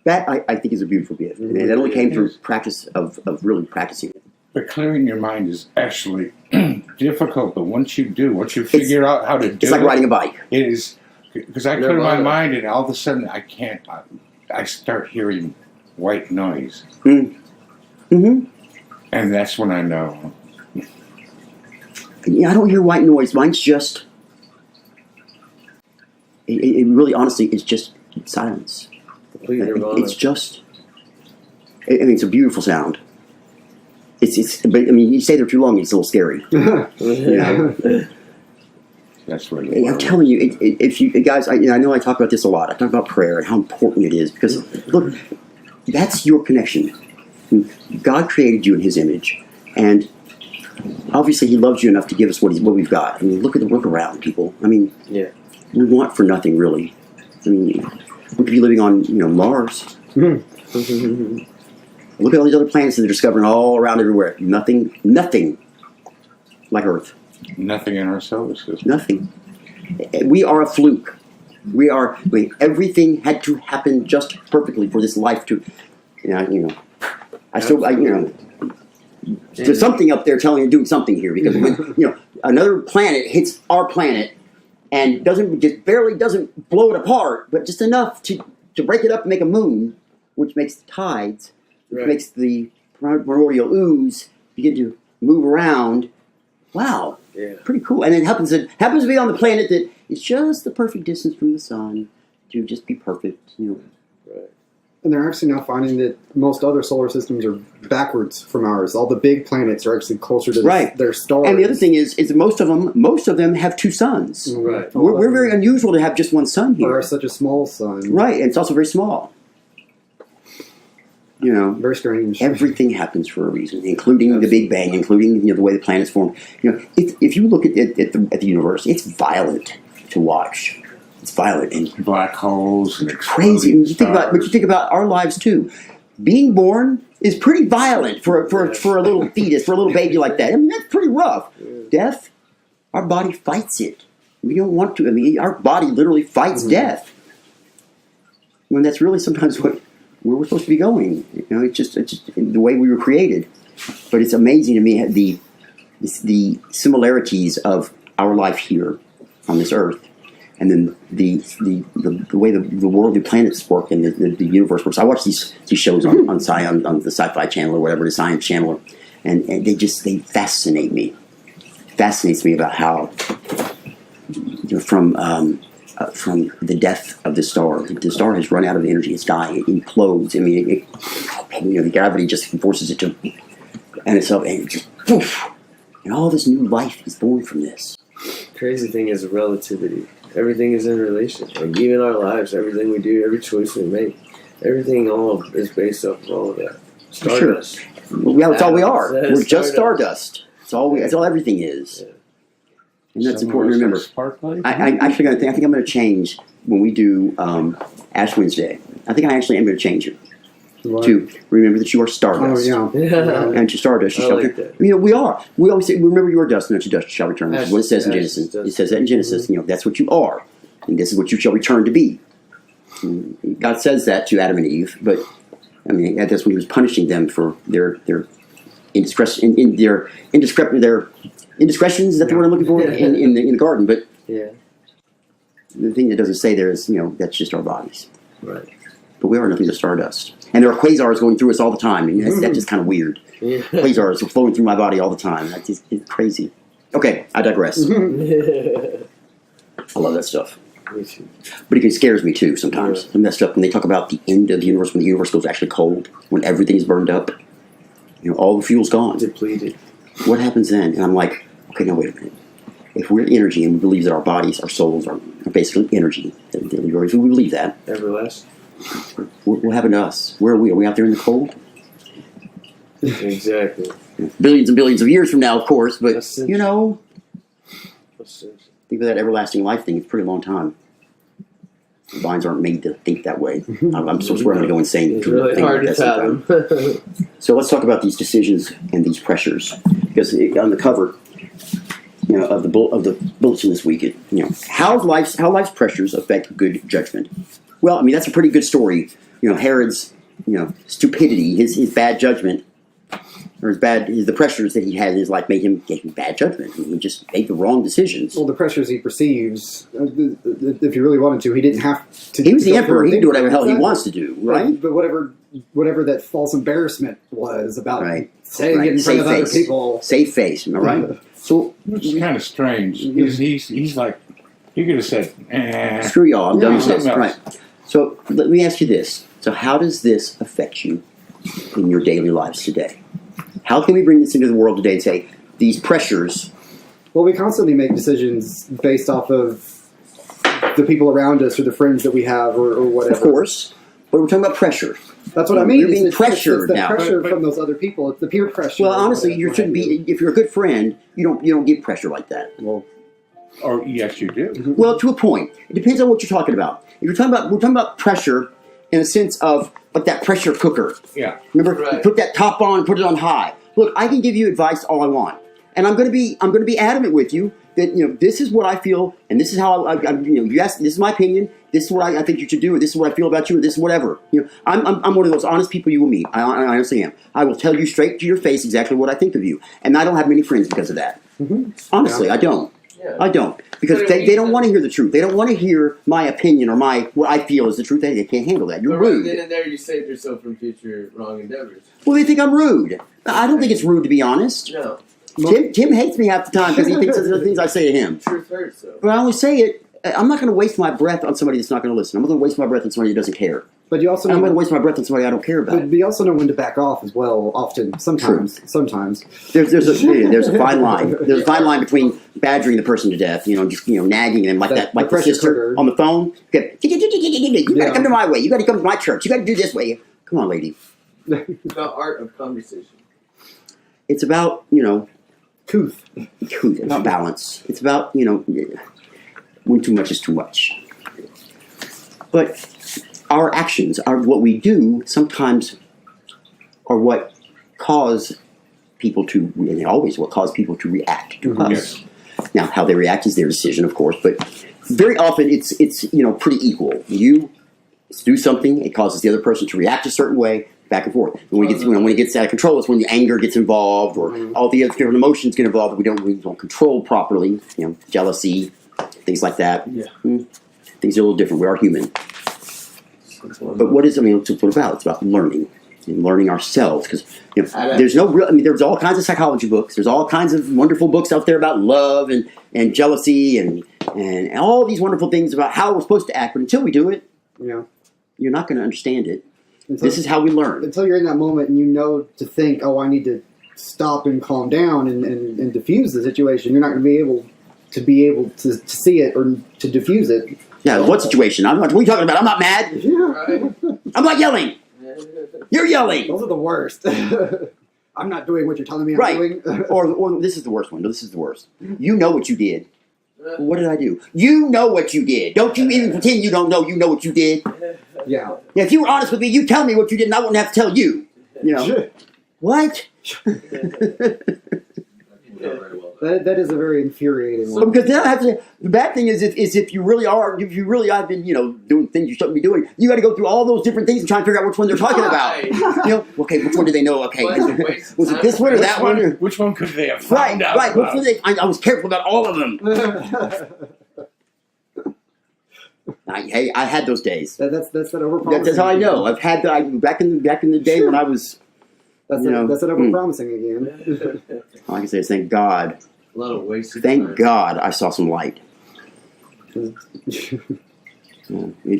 That I think is a beautiful gift, and it only came through practice of really practicing it. But clearing your mind is actually difficult. But once you figure out how to do It's like riding a bike. it is because I clear my mind, and all of a sudden I can't. I start hearing white noise, Mm-hmm. and that's when I know. Yeah, I don't hear white noise. Mine's just. It really, honestly, it's just silence. It's just. I mean, it's a beautiful sound. But I mean, you stay there too long, it's a little scary. You know? That's really. I'm telling you, if you guys, I know I talk about this a lot. I talk about prayer and how important it is because look, that's your connection. God created you in His image, and obviously He loves you enough to give us what we've got. I mean, look around, people. I mean, Yeah. We want for nothing, really. I mean, we could be living on, Mars. Look at all these other planets that they're discovering all around everywhere. Nothing like Earth. Nothing in our solar system. Nothing. We are a fluke. Everything had to happen just perfectly for this life to, there's something up there telling you doing something here because when, another planet hits our planet and barely doesn't blow it apart, but just enough to break it up and make a moon, which makes the tides, which makes the primordial ooze begin to move around. Wow. Yeah. Pretty cool. And it happens to be on the planet that is just the perfect distance from the sun to just be perfect. Right. And they're actually now finding that most other solar systems are backwards from ours. All the big planets are actually closer to their stars. And the other thing is most of them have two suns. Right. We're very unusual to have just one sun here. Or such a small sun. Right, and it's also very small. Very strange. Everything happens for a reason, including the Big Bang, including the way the planets form. If you look at the universe, it's violent to watch. It's violent and Black holes and crazy. And you think about our lives too. Being born is pretty violent for a little fetus, for a little baby like that. I mean, that's pretty rough. Death, our body fights it. We don't want to. I mean, our body literally fights death. When that's really sometimes where we're supposed to be going. It's just the way we were created. But it's amazing to me the similarities of our life here on this earth, and then the way the world, the planets work, and the universe works. I watch these shows on the Sci-Fi Channel or whatever, the Science Channel, and they fascinate me. Fascinates me about how from the death of the star has run out of energy. It's dying. It implodes. I mean, the gravity just forces it to, and itself, and it just poof, and all this new life is born from this. Crazy thing is relativity. Everything is in relation. Like even our lives, everything we do, every choice we make, everything all is based off of all of that. Stardust. Sure. Well, that's all we are. We're just Stardust. stardust. That's all everything is. Yeah. And that's important to remember. Sparkly? I think I'm going to change when we do Ash Wednesday. I think I actually am going to change it to remember that you are stardust. Oh, yeah. Yeah. And to stardust, you I shall like return. that. We are. We always say, remember you are dust, and unto dust you shall return. That's what it says in Ash Genesis. dust. It says that in Genesis. That's what you are, and this is what you shall return to be. And God says that to Adam and Eve, but I mean that's when He was punishing them for their indiscretion, their indiscretions. Is that the word I'm looking for in the garden? But Yeah. the thing that doesn't say there is, that's just our bodies. Right. But we are nothing but stardust. And there are quasars going through us all the time. And that's just kind of weird. Yeah. Quasars are flowing through my body all the time. It's crazy. Okay, I digress. I love that stuff. Me too. But it scares me too sometimes. Some of that stuff, when they talk about the end of the universe, when the universe goes actually cold, when everything's burned up, all the fuel's gone. Depleted. What happens then? And I'm like, okay, now wait a minute. If we're energy and we believe that our bodies, our souls are basically energy, if we believe that, Everlasting. what happened to us? Where are we? Are we out there in the cold? Exactly. Billions and billions of years from now, of course, but, That's it. think That's it. of that everlasting life thing. It's a pretty long time. The minds aren't made to think that way. I'm so swear I'm going to go insane. It's really hard to fathom. So let's talk about these decisions and these pressures. Because on the cover of the bulletin this week, how life's pressures affect good judgment. Well, I mean, that's a pretty good story. Herod's, stupidity, his bad judgment, or the pressures that he had in his life gave him bad judgment. I mean, he just made the wrong decisions. Well, the pressures he perceives, if he really wanted to, he didn't have to. He was the emperor. He can do whatever the hell he wants to do, right? But whatever that false embarrassment was about saying Right. it in front of other people. Save face, am I right? So, Which is kind of strange. He's like, he could have said, screw y'all, I'm done with this. something else. Right. So, let me ask you this. So, how does this affect you in your daily lives today? How can we bring this into the world today and say, these pressures... Well, we constantly make decisions based off of the people around us or the friends that we have or whatever. Of course. But we're talking about pressure. That's what I mean. You're being pressured it's the now. pressure from those other people. It's the peer pressure. Well, honestly, you shouldn't be... If you're a good friend, you don't give pressure like that. Well, or yes, you do. Well, to a point. It depends on what you're talking about. If we're talking about pressure in a sense of like that pressure cooker. Yeah. Remember, you put that top on, put it on high. Look, I can give you advice all I want, and I'm going to be adamant with you that this is what I feel, and this is how you ask. This is my opinion. This is what I think you should do, or this is what I feel about you, or this is whatever. I'm one of those honest people you will meet. I honestly am. I will tell you straight to your face exactly what I think of you, and I don't have many friends because of that. Mm-hmm. Honestly, I don't. Yeah. I don't. Because they don't want to hear the truth. They don't want to hear my opinion or what I feel is the truth. They can't handle that. You're rude. Then and there you saved yourself from future wrong endeavors. Well, they think I'm rude. I don't think it's rude, to be honest. No. Tim hates me half the time because he thinks of the things I say to him. Truth hurts, though. But I always say it. I'm not going to waste my breath on somebody that's not going to listen. I'm not going to waste my breath on somebody who doesn't care. But you also I'm going to waste my breath on somebody I don't care about. But you also know when to back off as well. Often, sometimes. There's a fine line. There's a fine line between badgering the person to death, just nagging them like the sister cooker on the phone. Okay, you got to come to my way. You got to come to my church. You got to do this way. Come on, lady. It's about art of conversation. It's about truth. It's about balance. It's about when too much is too much. But our actions, what we do, sometimes are what cause people to, and always what cause people to react to us. Yes. Now, how they react is their decision, of course, but very often it's pretty equal. You do something, it causes the other person to react a certain way, back and forth. And when it gets out of control, it's when the anger gets involved, or all the other different emotions get involved that we don't control properly. Jealousy, things like that. Yeah. Things are a little different. We are human. But what's it about? It's about learning and learning ourselves, because there's no real. There's all kinds of psychology books. There's all kinds of wonderful books out there about love and jealousy and all these wonderful things about how we're supposed to act. But until we do it, you're not going to understand it. This is how we learn. Until you're in that moment and to think, oh, I need to stop and calm down and diffuse the situation. You're not going to be able to see it or to diffuse it. Yeah, what situation? What are you talking about? I'm not mad. Yeah. I'm not yelling. You're yelling. Those are the worst. I'm not doing what you're telling me I'm doing. or this is the worst one. No, this is the worst. You know what you did. Well, what did I do? You know what you did. Don't you even pretend you don't know. You know what you did. Yeah. If you were honest with me, you tell me what you did, and I wouldn't have to tell you. What? That is a very infuriating one. Because then I have to. The bad thing is if you really have been doing things you shouldn't be doing, you got to go through all those different things and try and figure out which one they're talking about. Okay, which one do they know? Okay, was it this one or that one? Which one could they have found out? Right. Which one I was careful about all of them. I had those days. That's that overpromising. That's how I know. I've had back in the day when I was. That's that overpromising again. All I can say is thank God. A lot of wasted Thank time. God I saw some light. If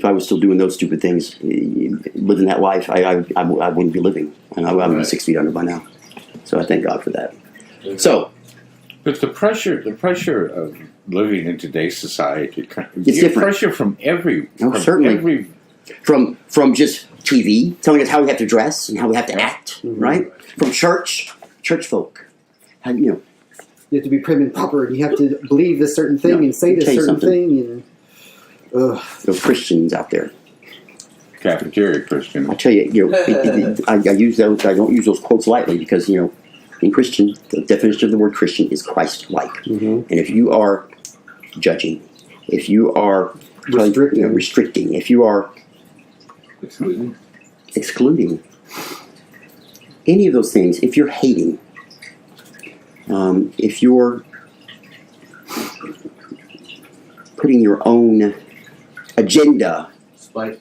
I was still doing those stupid things, living that life, I wouldn't be living, and I would be 6 feet under by now. So I thank God for that. So, but the pressure of living in today's society, it's different. Pressure from certainly. From just TV telling us how we have to dress and how we have to act, right? From church folk, you have to be prim and proper, and you have to believe this certain thing and say this certain thing. And those Christians out there, cafeteria Christians. I tell you, I use those. I don't use those quotes lightly because in Christian, the definition of the word Christian is Christ-like. And if you are judging, if you are restricting, if you are excluding. Any of those things, if you're hating, if you're putting your own agenda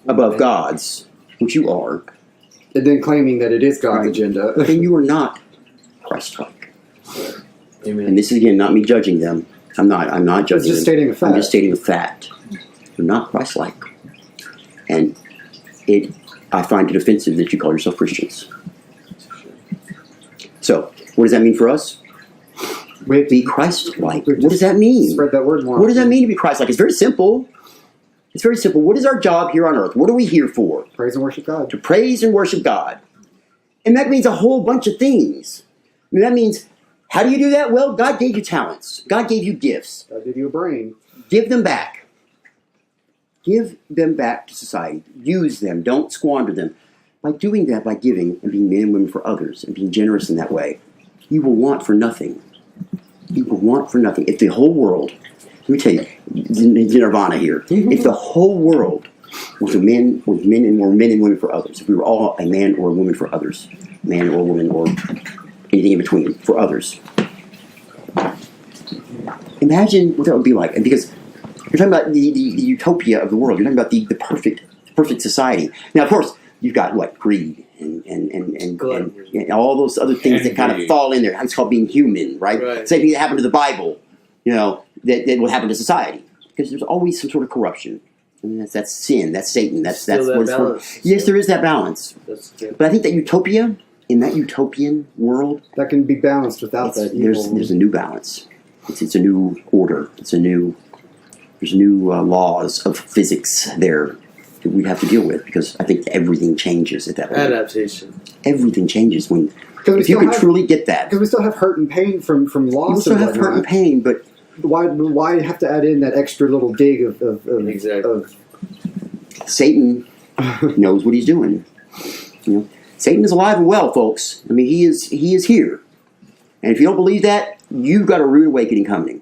above God's, which you are, and then claiming that it is God's agenda, then you are not Christ-like. Amen. And this is, again, not me judging them. I'm not judging It's just them. stating a fact. I'm just stating a fact. You're not Christ-like. And I find it offensive that you call yourself Christians. So, what does that mean for us? Be Christ-like. What does that mean? Spread that word more. What does that mean to be Christ-like? It's very simple. It's very simple. What is our job here on earth? What are we here for? Praise and worship God. To praise and worship God. And that means a whole bunch of things. I mean, that means, how do you do that? Well, God gave you talents. God gave you gifts. God gave you a brain. Give them back. Give them back to society. Use them. Don't squander them. By doing that, by giving and being men and women for others and being generous in that way, you will want for nothing. You will want for nothing. If the whole world, let me tell you, Nirvana here. If the whole world was men and women for others, if we were all a man or a woman for others, man or woman or anything in between for others, imagine what that would be like. And because you're talking about the utopia of the world, you're talking about the perfect society. Now, of course, you've got what? Greed and all those other things that kind of fall in there. It's called being human, right? Same thing that happened to the Bible, that will happen to society. Because there's always some sort of corruption. I mean, that's sin, that's Satan, that's what it's for. Yes, there is that balance. But I think that utopia, in that utopian world, that can be balanced without that evil. There's a new balance. It's a new order. There's new laws of physics there that we have to deal with, because I think everything changes at that point. Adaptation. Everything changes if you can truly get that. Because we still have hurt and pain from loss. You still have hurt and pain, but why have to add in that extra little dig of Satan knows what he's doing. Satan is alive and well, folks. I mean, he is here. And if you don't believe that, you've got a rude awakening coming.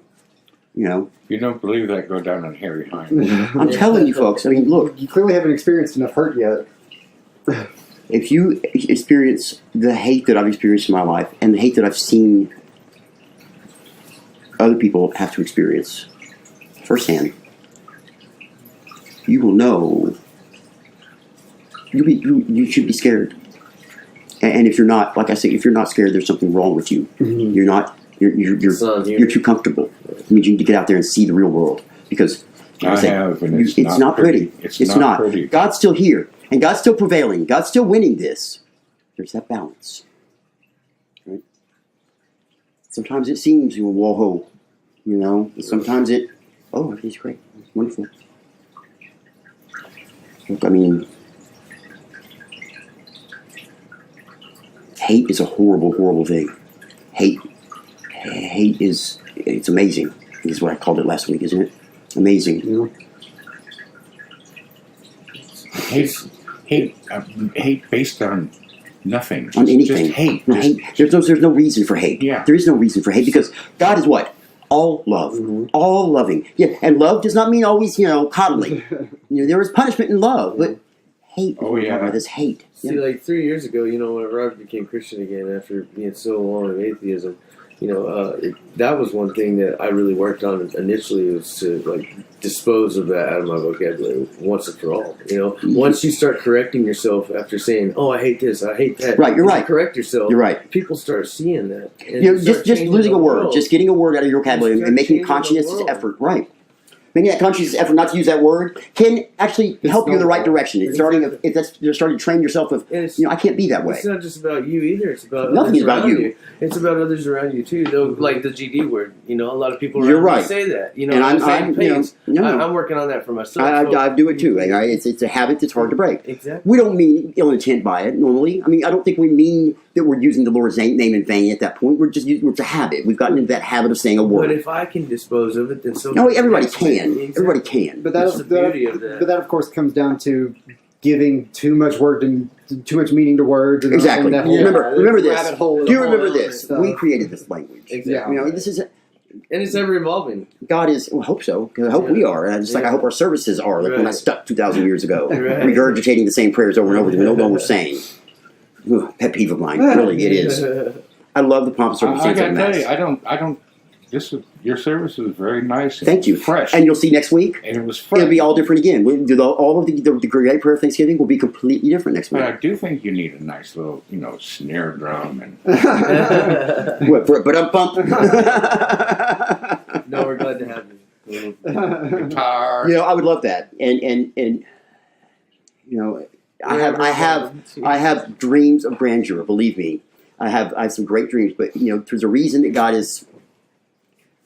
If you don't believe that, go down on Harry Hine. I'm telling you, folks. I mean, look. You clearly haven't experienced enough hurt yet. If you experience the hate that I've experienced in my life and the hate that I've seen other people have to experience firsthand, you will know. You should be scared. And if you're not, like I say, if you're not scared, there's something wrong with you. Mm-hmm. You're not. You're too comfortable. It means you need to get out there and see the real world, because it's not pretty. It's not pretty. God's still here, and God's still prevailing. God's still winning this. There's that balance. Right? Sometimes it seems whoa, Sometimes he's great, it's wonderful. Look, I mean, hate is a horrible, horrible thing. Hate it's amazing. Is what I called it last week, isn't it? Amazing. Yeah. Hate based on nothing. On anything. Just hate. There's no reason for hate. Yeah. There is no reason for hate, because God is what? All love. Mm-hmm. All loving. Yeah, and love does not mean always, coddling. There is punishment in love, but hate. This hate. See, like 3 years ago, whenever I became Christian again after being so long in atheism, that was one thing that I really worked on initially, was to dispose of that out of my vocabulary once and for all. Mm-hmm. Once you start correcting yourself after saying, "Oh, I hate this, I hate that," right? You're right. Correct yourself. You're right. People start seeing that. Just losing a word, just getting a word out of your vocabulary and making a conscientious effort. Right. Making that conscious effort not to use that word can actually help you in the right direction. You're starting to train yourself I can't be that way. It's not just about you either. It's about nothing is about you. It's about others around you too. Though, like the GD word, a lot of people You're right. say that. And I'm working on that for myself. I do it too. It's a habit that's hard to break. Exactly. We don't mean ill intent by it normally. I mean, I don't think we mean that we're using the Lord's name in vain at that point. It's a habit. We've gotten into that habit of saying a word. But if I can dispose of it, then so. No, everybody can. Exactly. Everybody can. But that's the beauty of that. But that, of course, comes down to giving too much word and too much meaning to words. And exactly. And that whole, remember this. Rabbit hole. Do you remember this? We created this language. Exactly. Yeah. This is And it's ever evolving. God is. Well, I hope so. 'Cause I hope we are. And just like I hope our services are. Like we're not stuck 2,000 years ago, regurgitating the same prayers over and over. We don't know what we're saying. Ooh, pet peeve of mine. Really, it is. I love the pomp and circumstance of I the gotta Mass. tell you, I don't. Your service is very nice. Thank you. Fresh. And you'll see next week. And it was fresh. It'll be all different again. All of the great prayer of Thanksgiving will be completely different next week. But I do think you need a nice little, snare drum and. What? But I'm pumped. No, we're glad to have you. Guitar. I would love that. And I have dreams of grandeur. Believe me, I have some great dreams. But there's a reason that God is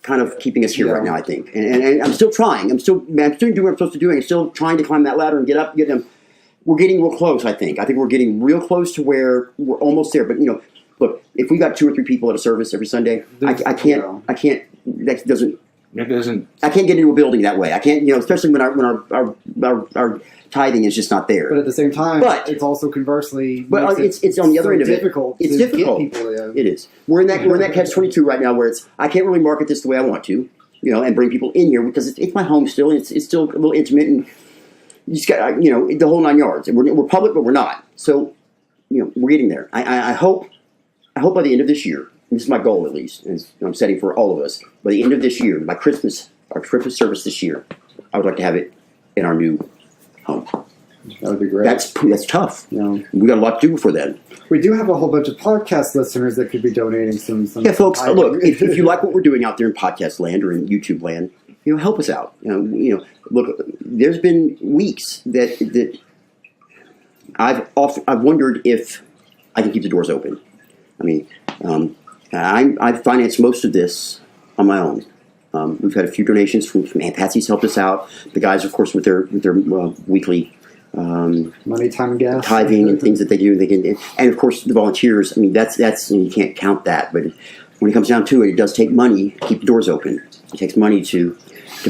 kind of keeping us here right now. I think, and I'm still trying. I'm still doing what I'm supposed to do. I'm still trying to climb that ladder and get up, get them. We're getting real close. I think we're getting real close to where we're almost there. But look, if we got 2 or 3 people at a service every Sunday, I can't. That doesn't. It doesn't. I can't get into a building that way. I can't, especially when our tithing is just not there. But at the same time, But- it's also conversely. But makes it's on the other so end of it. difficult It's to difficult. Get people in. It is. We're in that catch-22 right now, where I can't really market this the way I want to, and bring people in here because it's my home still. And it's still a little intimate, and you just got the whole 9 yards. And we're public, but we're not. So we're getting there. I hope by the end of this year. This is my goal, at least, and I'm setting for all of us. By the end of this year, by Christmas, our Christmas service this year, I would like to have it in our new home. That would be great. That's tough. Yeah. We got a lot to do before then. We do have a whole bunch of podcast listeners that could be donating some. Yeah, folks. Look, if you like what we're doing out there in podcast land or in YouTube land, help us out. Look, there's been weeks that I've wondered if I can keep the doors open. I mean, I financed most of this on my own. We've had a few donations from Aunt Patsy's helped us out. The guys, of course, with their weekly money, time, and gas, tithing and things that they do. And of course the volunteers. I mean, that's you can't count that. But when it comes down to it, it does take money to keep the doors open. It takes money to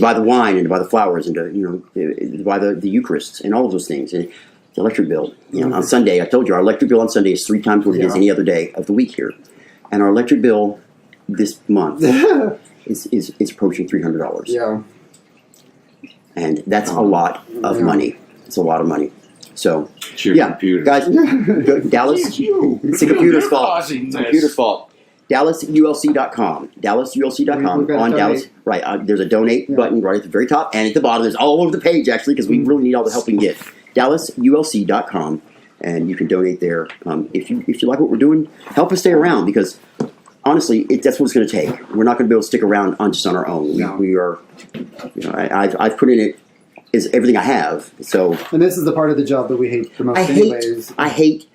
buy the wine and to buy the flowers and to buy the Eucharist and all of those things. And the electric bill. On Sunday, I told you our electric bill on Sunday is 3 times what it is any other day of the week here. And our electric bill this month is approaching $300. Yeah. And that's a lot of money. It's a lot of money. So, It's your computer. guys, Dallas, it's the computer's fault. causing It's the this. computer's fault. DallasULC.com. DallasULC.com. We've got On to Dallas, donate. right. There's a donate button right at the very top and at the bottom. There's all over the page, actually, because we really need all the help we can get. DallasULC.com. And you can donate there. If you like what we're doing, help us stay around because honestly, that's what it's going to take. We're not going to be able to stick around just on our own. No. We are. I've put in it is everything I have. So And this is the part of the job that we hate the most. I hate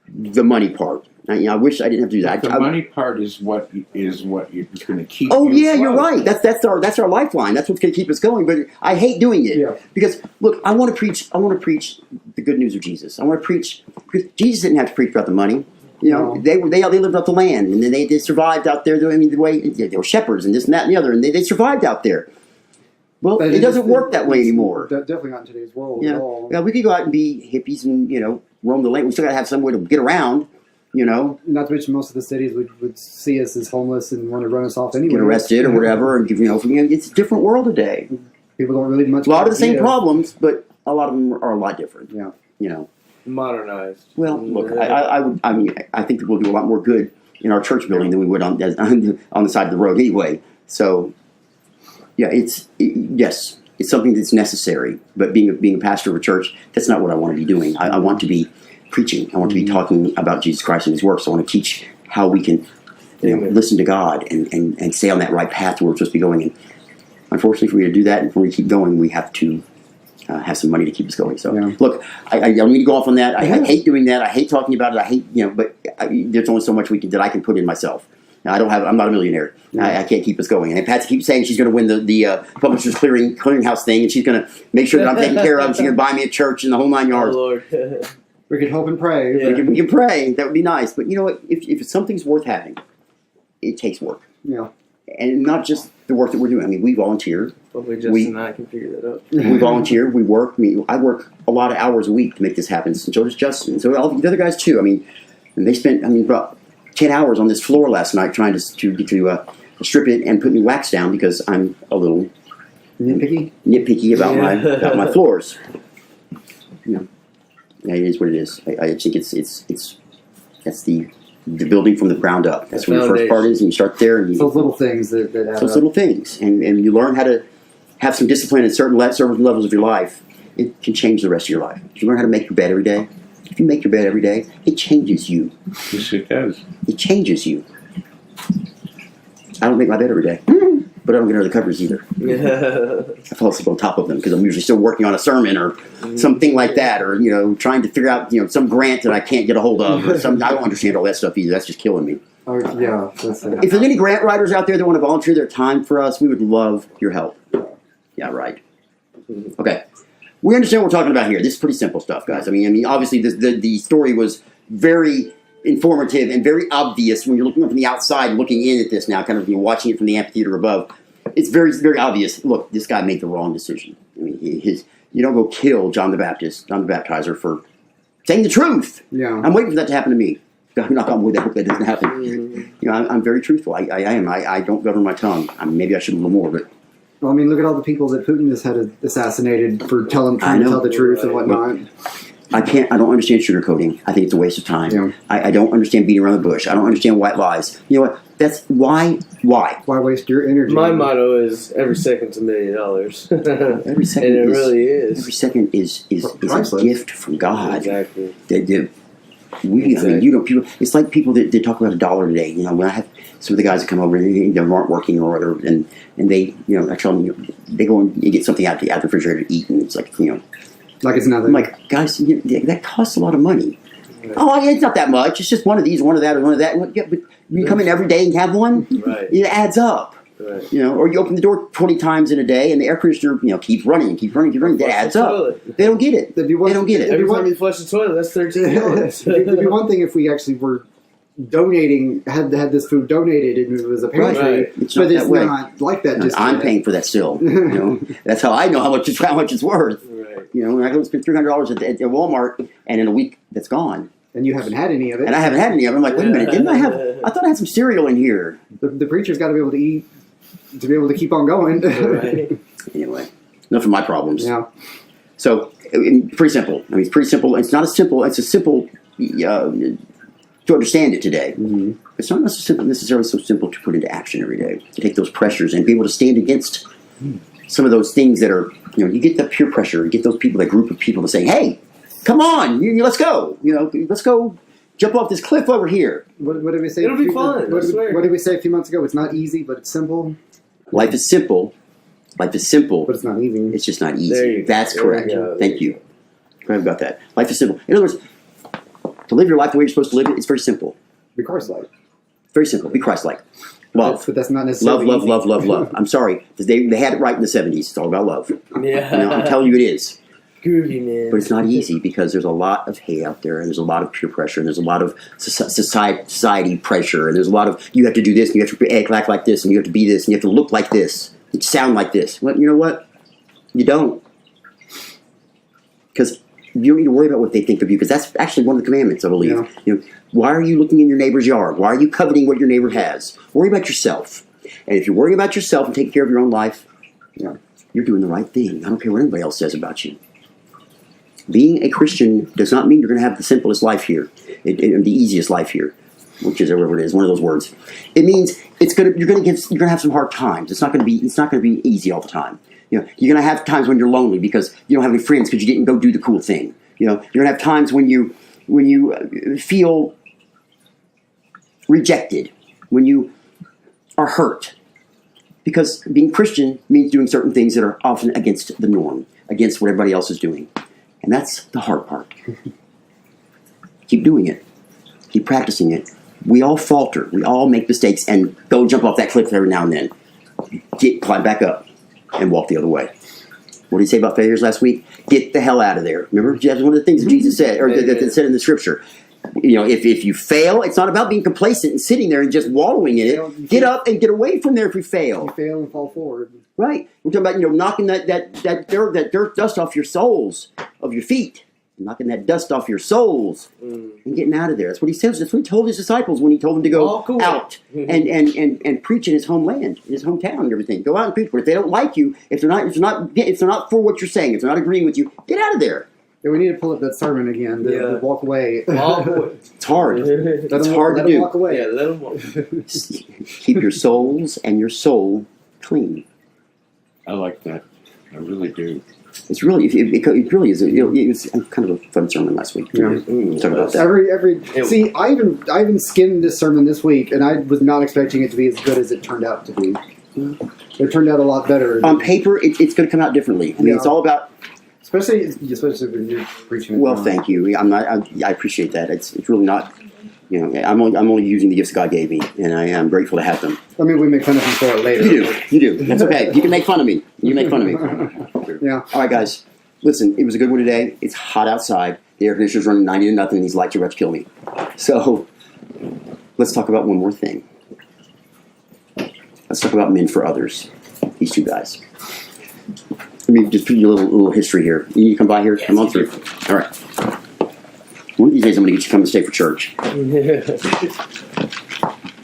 the money part. I wish I didn't have to do that. The money part is what is going to keep. Oh you yeah, you're afloat. right. That's our lifeline. That's what's going to keep us going. But I hate doing it because look, I want to preach. I want to preach the good news of Jesus. I want to preach because Jesus didn't have to preach about the money. They lived off the land and then they survived out there. I mean, the way they were shepherds and this and that and the other, and they survived out there. Well, it doesn't work that way anymore. Definitely not in today's world at all. Yeah, we could go out and be hippies and roam the land. We still got to have some way to get around. Not to mention most of the cities would see us as homeless and want to run us off anyway. Get arrested or whatever, and it's a different world today. People don't really much. A lot of the same problems, but a lot of them are a lot different. Yeah. Modernized. Well, look, I think that we'll do a lot more good in our church building than we would on the side of the road anyway. So, yeah, it's something that's necessary. But being a pastor of a church, that's not what I want to be doing. I want to be preaching. I want to be talking about Jesus Christ and His works. I want to teach how we can listen to God and stay on that right path where we're supposed to be going. And unfortunately, for me to do that and for me to keep going, we have to have some money to keep us going. So, look, I don't need to go off on that. I hate doing that. I hate talking about it. I hate, but there's only so much that I can put in myself. Now, I'm not a millionaire. I can't keep us going. And Patsy keeps saying she's going to win the Publishers Clearinghouse thing, and she's going to make sure that I'm taken care of. And she's going to buy me a church and the whole 9 yards. Oh, Lord. We can hope and pray. Yeah. We can pray. That would be nice. But you know what? If something's worth having, it takes work. Yeah. And not just the work that we're doing. I mean, we volunteer. Hopefully Justin and I can figure that out. We volunteer. We work. I work a lot of hours a week to make this happen. So does Justin. So all the other guys too. I mean, and they spent about 10 hours on this floor last night trying to strip it and put new wax down because I'm a little nitpicky about my floors. You know, it is what it is. I think that's the building from the ground up. That's where the first part is, and you start there. And those little things that add those up. little things, and you learn how to have some discipline in certain levels of your life. It can change the rest of your life. If you learn how to make your bed every day, if you make your bed every day, it changes you. Yes, it does. It changes you. I don't make my bed every day, but I don't get under the covers either. I fall asleep on top of them because I'm usually still working on a sermon or something like that, or trying to figure out some grant that I can't get a hold of, or I don't understand all that stuff either. That's just killing me. Oh, yeah. If there's any grant writers out there that want to volunteer their time for us, we would love your help. Yeah, right. Okay. We understand what we're talking about here. This is pretty simple stuff, guys. I mean, obviously, the story was very informative and very obvious when you're looking from the outside, looking in at this now, kind of watching it from the amphitheater above. It's very, very obvious. Look, this guy made the wrong decision. I mean, you don't go kill John the Baptizer, for saying the truth. Yeah. I'm waiting for that to happen to me. Knock on wood, I hope that doesn't happen. I'm very truthful. I am. I don't govern my tongue. Maybe I should a little more, but. Well, I mean, look at all the people that Putin has had assassinated for trying to tell the truth and whatnot. I don't understand sugarcoating. I think it's a waste of time. Yeah. I don't understand beating around the bush. I don't understand white lies. You know what? That's why. Why waste your energy? My motto is every second's $1 million. Every second, and it really is. Every second is a gift from God. Exactly. I mean, people. It's like people that talk about $1 a day. When I have some of the guys that come over and they aren't working or whatever, and they, I tell them, they go and get something out of the refrigerator to eat, and it's like, like it's nothing. I'm like, guys, that costs a lot of money. Right. Oh, yeah, it's not that much. It's just one of these, one of that, or one of that. Yeah, but you come in every day and have one. Right. It adds up. Right. Or you open the door 20 times in a day, and the air conditioner, keeps running. That adds up. They don't get it. They don't get it. Every time you flush the toilet, that's $13. It'd be one thing if we actually were donating, had this food donated, and it was a pantry. Right. It's not like that. I'm paying for that still. That's how I know how much it's worth. Right. When I go spend $300 at Walmart, and in a week that's gone. And you haven't had any of it. And I haven't had any of it. I'm like, wait a minute, I thought I had some cereal in here. The preacher's got to be able to eat to be able to keep on going. Right. Anyway, enough of my problems. Yeah. So, pretty simple. I mean, it's pretty simple. It's not as simple. It's a simple to understand it today. Mm-hmm. It's not necessarily so simple to put into action every day. To take those pressures and be able to stand against some of those things that are, you get the peer pressure. You get those people, that group of people to say, hey, come on, let's go. Let's go jump off this cliff over here. What did we say? It'll be fun. What did we say a few months ago? It's not easy, but it's simple. Life is simple. But it's not easy. It's just not easy. That's correct. Thank you. Right about that. Life is simple. In other words, to live your life the way you're supposed to live it, it's very simple. Be Christ-like. Very simple. Be Christ-like. Love. But that's not necessarily love. I'm sorry. They had it right in the 70s. It's all about love. Yeah. I'm telling you it is. Groovy, man. But it's not easy because there's a lot of hate out there, and there's a lot of peer pressure, and there's a lot of society pressure, and there's a lot of, you have to do this, and you have to act like this, and you have to be this, and you have to look like this, and sound like this. Well, you know what? You don't. Because you don't need to worry about what they think of you, because that's actually one of the commandments, I believe. Yeah. Why are you looking in your neighbor's yard? Why are you coveting what your neighbor has? Worry about yourself. And if you're worrying about yourself and taking care of your own life, you're doing the right thing. I don't care what anybody else says about you. Being a Christian does not mean you're going to have the simplest life here, the easiest life here, which is whatever it is, one of those words. It means you're going to have some hard times. It's not going to be easy all the time. You're going to have times when you're lonely because you don't have any friends because you didn't go do the cool thing. You're going to have times when you feel rejected, when you are hurt, because being Christian means doing certain things that are often against the norm, against what everybody else is doing. And that's the hard part. Keep doing it. Keep practicing it. We all falter. We all make mistakes and go jump off that cliff every now and then. Climb back up and walk the other way. What did he say about failures last week? Get the hell out of there. Remember, that's one of the things that Jesus said, or that said in the scripture. If you fail, it's not about being complacent and sitting there and just wallowing in it. Get up and get away from there if you fail. You fail and fall forward. Right. We're talking about, knocking that dirt dust off your soles of your feet. knocking that dust off your souls and getting out of there. That's what he says. That's what he told his disciples when he told them to go out and preach in his homeland, in his hometown, and everything. Go out and preach. But if they don't like you, if they're not for what you're saying, if they're not agreeing with you, get out of there. Yeah, we need to pull up that sermon again. The walk away. It's hard. It's hard to do. Walk away. Yeah, let them walk. Keep your souls and your soul clean. I like that. I really do. It's really, it really is. It was kind of a fun sermon last week. Yeah. Talk about that. See, I even skimmed this sermon this week, and I was not expecting it to be as good as it turned out to be. It turned out a lot better. On paper, it's going to come out differently. I mean, it's all about. Especially when you're preaching. Well, thank you. I appreciate that. It's really not. I'm only using the gifts God gave me, and I am grateful to have them. I mean, we make fun of him for it later. You do. That's okay. You can make fun of me. You can make fun of me. Yeah. All right, guys. Listen, it was a good one today. It's hot outside. The air conditioner's running 90 to nothing, and these lights are about to kill me. So, let's talk about one more thing. Let's talk about Men for Others. These two guys. Let me just put you a little history here. You need to come by here? Come on through. All right. One of these days I'm going to get you to come and stay for church.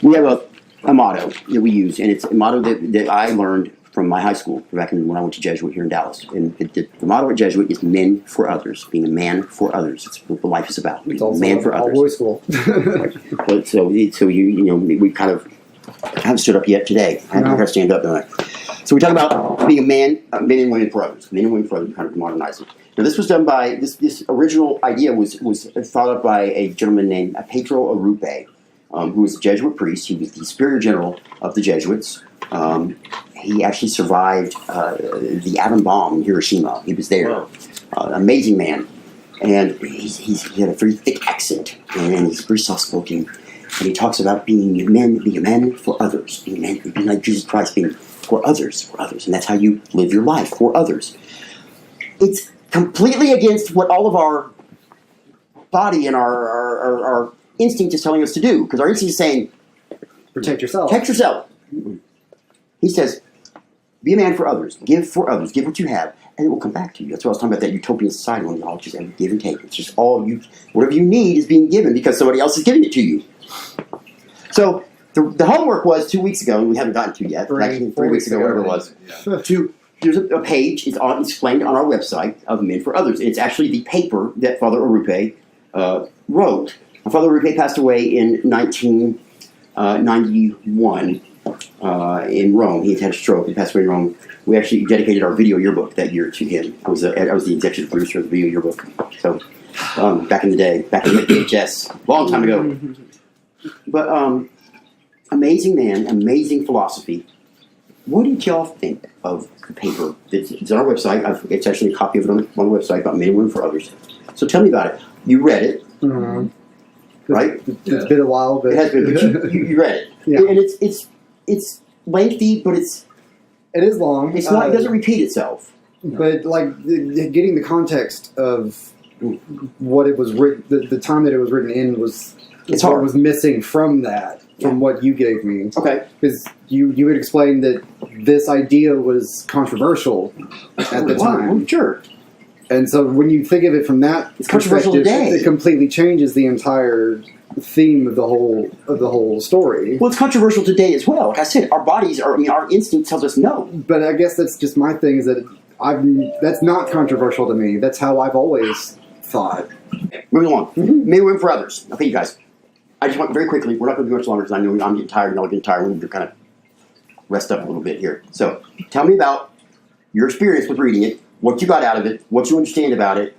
We have a motto that we use, and it's a motto that I learned from my high school back when I went to Jesuit here in Dallas. And the motto at Jesuit is Men for Others, being a man for others. It's what life is about. It's also man for others. Boys' school. So we kind of haven't stood up yet today. I have to stand up, don't I? So we talk about being a man and women for others. Men and women for others, kind of modernize it. Now this was done by, this original idea was thought up by a gentleman named Pedro Arrupe, who was a Jesuit priest. He was the superior general of the Jesuits. He actually survived the atom bomb in Hiroshima. He was there. Wow. Amazing man. And he had a very thick accent, and he's very soft-spoken. And he talks about being a man for others, being like Jesus Christ, being for others, and that's how you live your life, for others. It's completely against what all of our body and our instinct is telling us to do, because our instinct is saying, protect yourself. Protect yourself. He says, be a man for others, give what you have, and it will come back to you. That's what I was talking about, that utopian society when you all just have give and take. It's just whatever you need is being given because somebody else is giving it to you. So the homework was 2 weeks ago, and we haven't gotten to yet. 3 weeks ago, whatever it was. Yeah. There's a page. It's explained on our website of Men for Others. It's actually the paper that Father Arrupe wrote. Father Arrupe passed away in 1991 in Rome. He had a stroke. He passed away in Rome. We actually dedicated our video yearbook that year to him. I was the executive producer of the video yearbook. So back in the day, back in the VHS, long time ago. But amazing man, amazing philosophy. What did y'all think of the paper? It's on our website. It's actually a copy of it on the website about Men and Women for Others. So tell me about it. You read it, right? It's been a while, but it has been. But you read it, and it's lengthy, but it is long. It's not. It doesn't repeat itself. But getting the context of what it was written, the time that it was written in was. It's what was missing from that, from what you gave me. Okay. Because you had explained that this idea was controversial at the time. Well, sure. And so when you think of it from that perspective, it completely changes the entire theme of the whole story. Well, it's controversial today as well. Like I said, our bodies our instinct tells us no. But I guess that's just my thing, is that that's not controversial to me. That's how I've always thought. Moving along. Men and Women for Others. Okay, you guys. I just want very quickly, we're not going to do much longer because I know I'm getting tired and y'all are getting tired. We need to kind of rest up a little bit here. So, tell me about your experience with reading it, what you got out of it, what you understand about it.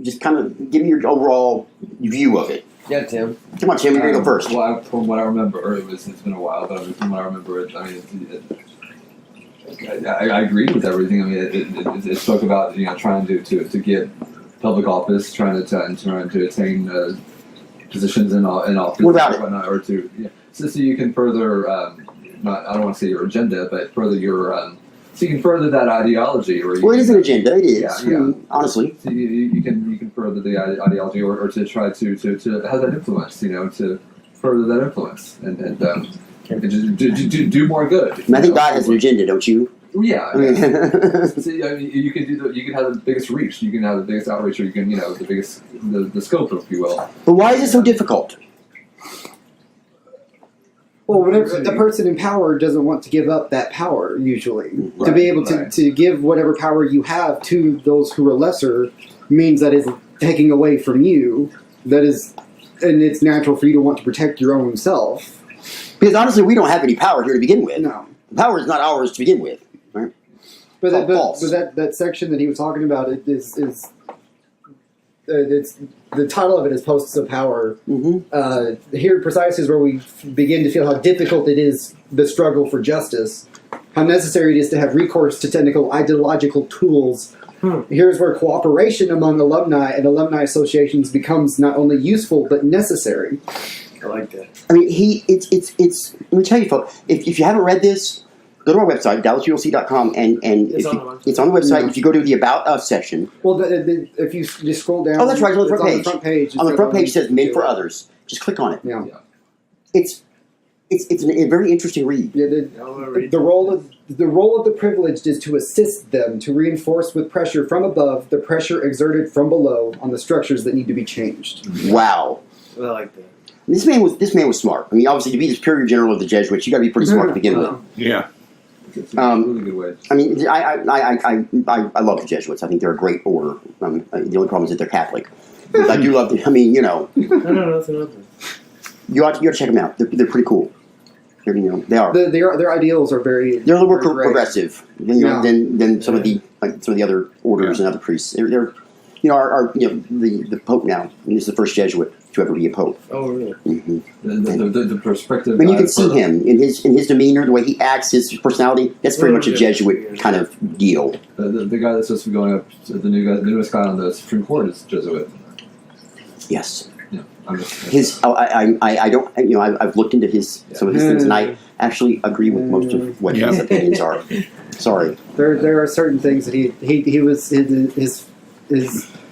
Just kind of give me your overall view of it. Yeah, Tim. Come on, Tim, you're going to go first. Well, from what I remember, it's been a while, but from what I remember, I agreed with everything. I mean, it spoke about trying to get public office, trying to attain positions in office. What about it? Or so you can further, I don't want to say your agenda, but further your, so you can further that ideology. Or it is an agenda. It is. Yeah. Honestly. So you can further the ideology, or to try to have that influence. To further that influence and just do more good. I think God has an agenda, don't you? Yeah, I mean, See, I mean, you can have the biggest reach, you can have the biggest outreach, or you can, the biggest, the scope, if you will. but why is it so difficult? Well, whenever the person in power doesn't want to give up that power, usually. To be able to give whatever power you have to those who are lesser means that is taking away from you. That is, and it's natural for you to want to protect your own self. Because honestly, we don't have any power here to begin with. No. The power is not ours to begin with. Right? But False. that section that he was talking about it's the title of it is Posts of Power. Mm-hmm. Here precisely is where we begin to feel how difficult it is, the struggle for justice, how necessary it is to have recourse to technical ideological tools. Here's where cooperation among alumni and alumni associations becomes not only useful but necessary. I like that. I mean, it's. Let me tell you, folks. If you haven't read this, go to our website, DallasULC.com, and It's on the website. it's on the website. Yeah. If you go to the About Us section, Well, if you just scroll down, oh, that's right, it's on the front it's page. On the front page, On the front page it says "Made for Others." Just click on it. Yeah. It's a very interesting read. Yeah, the role of the privileged is to assist them to reinforce with pressure from above the pressure exerted from below on the structures that need to be changed. Wow. I like that. This man was smart. I mean, obviously, to be the superior general of the Jesuits, you got to be pretty smart to begin with. Yeah. It's a really good way. I mean, I love the Jesuits. I think they're a great order. The only problem is that they're Catholic. But I do love them. I mean, No, nothing. you ought to check them out. They're pretty cool. They are. Their ideals are very. They're a little more great. progressive than some of the other orders and other priests. They're the Pope now. And this is the first Jesuit to ever be a Pope. Oh, really? Mm-hmm. The perspective. I mean, you can see him in his demeanor, the way he acts, his personality. That's very much a Jesuit kind of deal. The guy that's supposed to be going up, the newest guy on the Supreme Court is Jesuit. Yes. Yeah, I'm just. His, I don't, I've looked into some of his things, and I actually agree with most of what his opinions are. Sorry. There are certain things that he was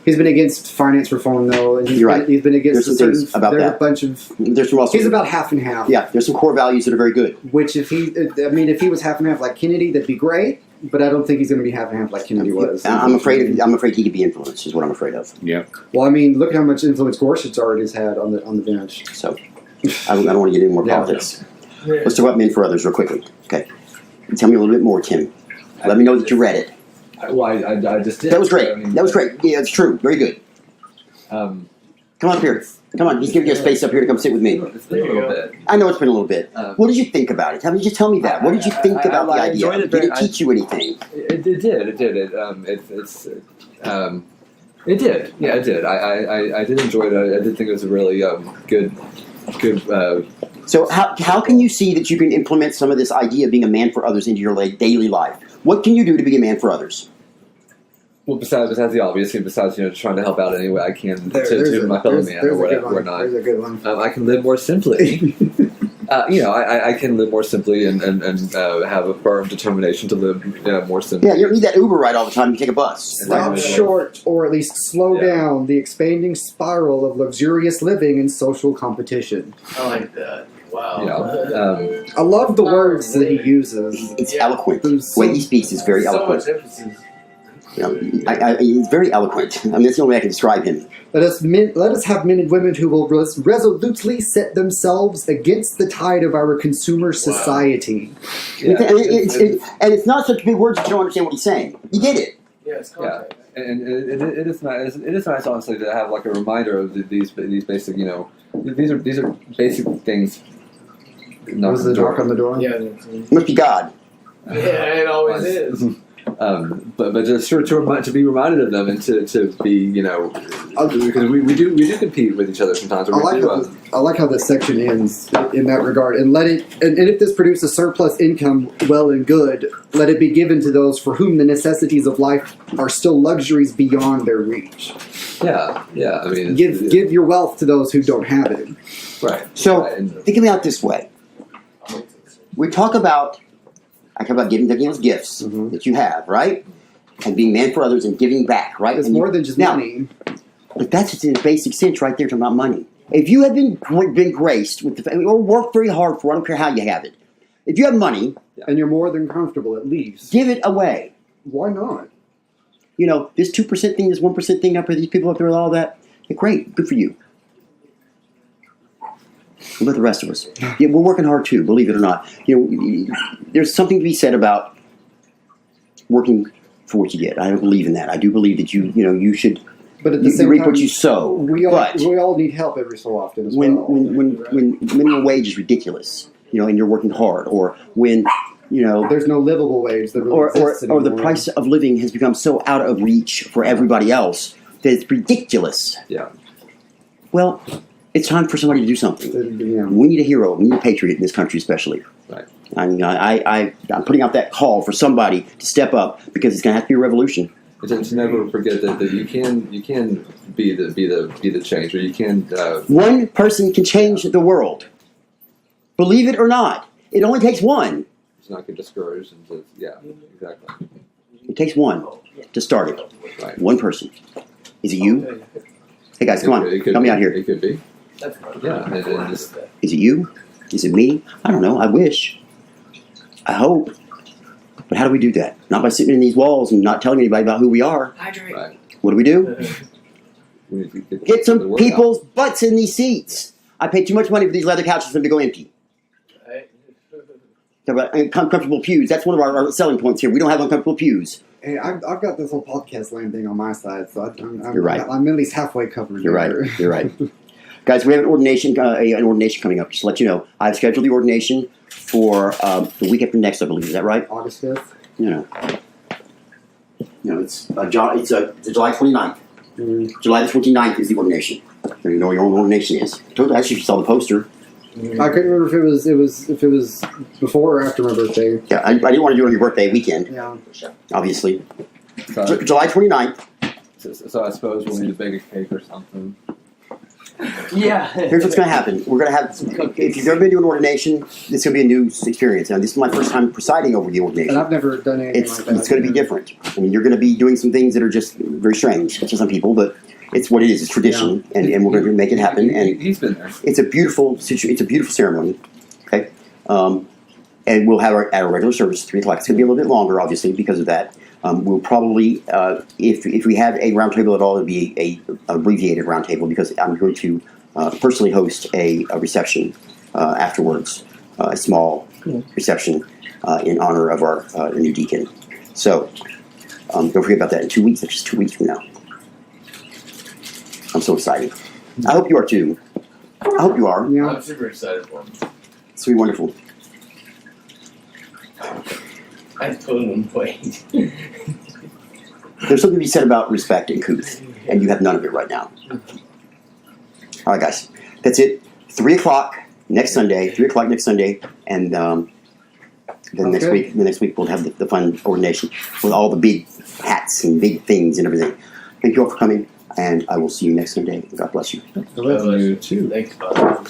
he's been against finance reform though, and You're right. He's been against There's some things about that. A bunch of. There's some also. He's about half and half. Yeah, there's some core values that are very good. Which if he was half and half like Kennedy, that'd be great. But I don't think he's going to be half and half like Kennedy was. I'm afraid he could be influenced. Is what I'm afraid of. Yeah. Well, I mean, look at how much influence Gorsuch already has had on the bench. So, I don't want to get into more politics. Let's talk about Men for Others real quickly. Okay, tell me a little bit more, Tim. Let me know that you read it. Well, I just did. That was great. I mean, That was great. Yeah, it's true. Very good. Come on up here. Come on. He's giving you a space up here to come sit with me. It's been a little bit. I know it's been a little bit. What did you think about it? Just tell me that. What did you think about the idea? enjoyed it Did very- it teach you anything? It did. It did. It did. Yeah, it did. I did enjoy it. I did think it was a really good. So how can you see that you can implement some of this idea of being a man for others into your daily life? What can you do to be a man for others? Well, besides the obvious, and besides trying to help out any way I can to my fellow man or whatnot. There's a good one. I can live more simply. I can live more simply and have a firm determination to live more simply. Yeah, you don't need that Uber ride all the time. You take a bus. Stop short, or at least slow down, the expanding spiral of luxurious living and social competition. I like that. Wow. Yeah. I love the words that he uses. It's eloquent. The way he speaks is very eloquent. So much emphasis. He's very eloquent. I mean, that's the only way I can describe him. Let us have men and women who will resolutely set themselves against the tide of our consumer society. Yeah. And it's not such big words that you don't understand what he's saying. You get it. Yeah, it's context. And it is nice. It is nice, honestly, to have like a reminder of these basic. These are basic things. Was the knock on the door? Yeah, It must be God. yeah, it always is. But just to be reminded of them and to be because we do compete with each other sometimes. I like how this section ends in that regard, and and if this produces surplus income, well and good. Let it be given to those for whom the necessities of life are still luxuries beyond their reach. Yeah. I mean, Give your wealth to those who don't have it. right. So Right. think about it this way. I talk about giving those gifts that you have, right? And being man for others and giving back, right? It's more than just money. But that's in a basic sense right there, talking about money. If you have been graced with or worked very hard for, I don't care how you have it, If you have money, and you're more than comfortable, at least. give it away. Why not? You know, this 2% thing, this 1% thing up there, these people up there with all that, yeah, great, good for you. What about the rest of us? Yeah, we're working hard too, believe it or not. You know, there's something to be said about working for what you get. I don't believe in that. I do believe that you should. But at the You same reap time, what you sow. we all need help every so often as When well. when minimum wage is ridiculous, and you're working hard, or when There's no livable wage that really exists or the anymore. price of living has become so out of reach for everybody else that it's ridiculous. Yeah. Well, it's time for somebody to do something. Yeah. We need a hero. We need a patriot in this country, especially. Right. I'm putting out that call for somebody to step up because it's going to have to be a revolution. To never forget that you can be the change, or you can. One person can change the world. Believe it or not, it only takes one. Just not get discouraged and just, yeah, exactly. It takes one to start it. Right. One person. Is it you? Hey guys, come on, It could help me be. out here. It could be. Yeah, and just, Is it you? Is it me? I don't know. I wish. I hope. But how do we do that? Not by sitting in these walls and not telling anybody about who we are. right. What do? We need to Get the some word people's butts in these seats. I paid too much money for these leather couches for them to go empty. Talk about uncomfortable pews. That's one of our selling points here. We don't have uncomfortable pews. Hey, I've got this whole podcast land thing on my side, so I'm You're right. I'm at least halfway covered. You're there. right. You're right. Guys, we have an ordination coming up. Just to let you know, I've scheduled the ordination for the week after next, I believe. Is that right? August 5th. It's July 29th. Mm. July the 29th is the ordination. You know what your own ordination is. Actually, if you saw the poster. I couldn't remember if it was before or after my birthday. Yeah, I didn't want to do it on your birthday weekend, Yeah. obviously. So, July 29th. so I suppose we'll need to bake a cake or something. Yeah. Here's what's going to happen. We're going to have, if you've ever been to an ordination, this is going to be a new experience. Now, this is my first time presiding over the And ordination. I've never done anything like that. It's going to be different. I mean, you're going to be doing some things that are just very strange to some people, but it's what it is. It's tradition, and we're going to make it happen. And He's been there. it's a beautiful ceremony. Okay, and we'll have our regular service at 3:00. It's going to be a little bit longer, obviously, because of that. We'll probably, if we have a roundtable at all, it'll be a abbreviated roundtable because I'm going to personally host a reception afterwards, a small reception in honor of our new deacon. So don't forget about that in 2 weeks. That's just 2 weeks from now. I'm so excited. I hope you are too. I hope you are. Yeah. I'm super excited for him. It's going to be wonderful. I told him wait. There's something to be said about respect and couth, and you have none of it right now. All right, guys. That's it. 3:00 next Sunday. 3:00 next Sunday, and then next week. The next week we'll have the fun ordination with all the big hats and big things and everything. Thank you all for coming, and I will see you next Sunday. God bless you. You too. Thanks, Bob.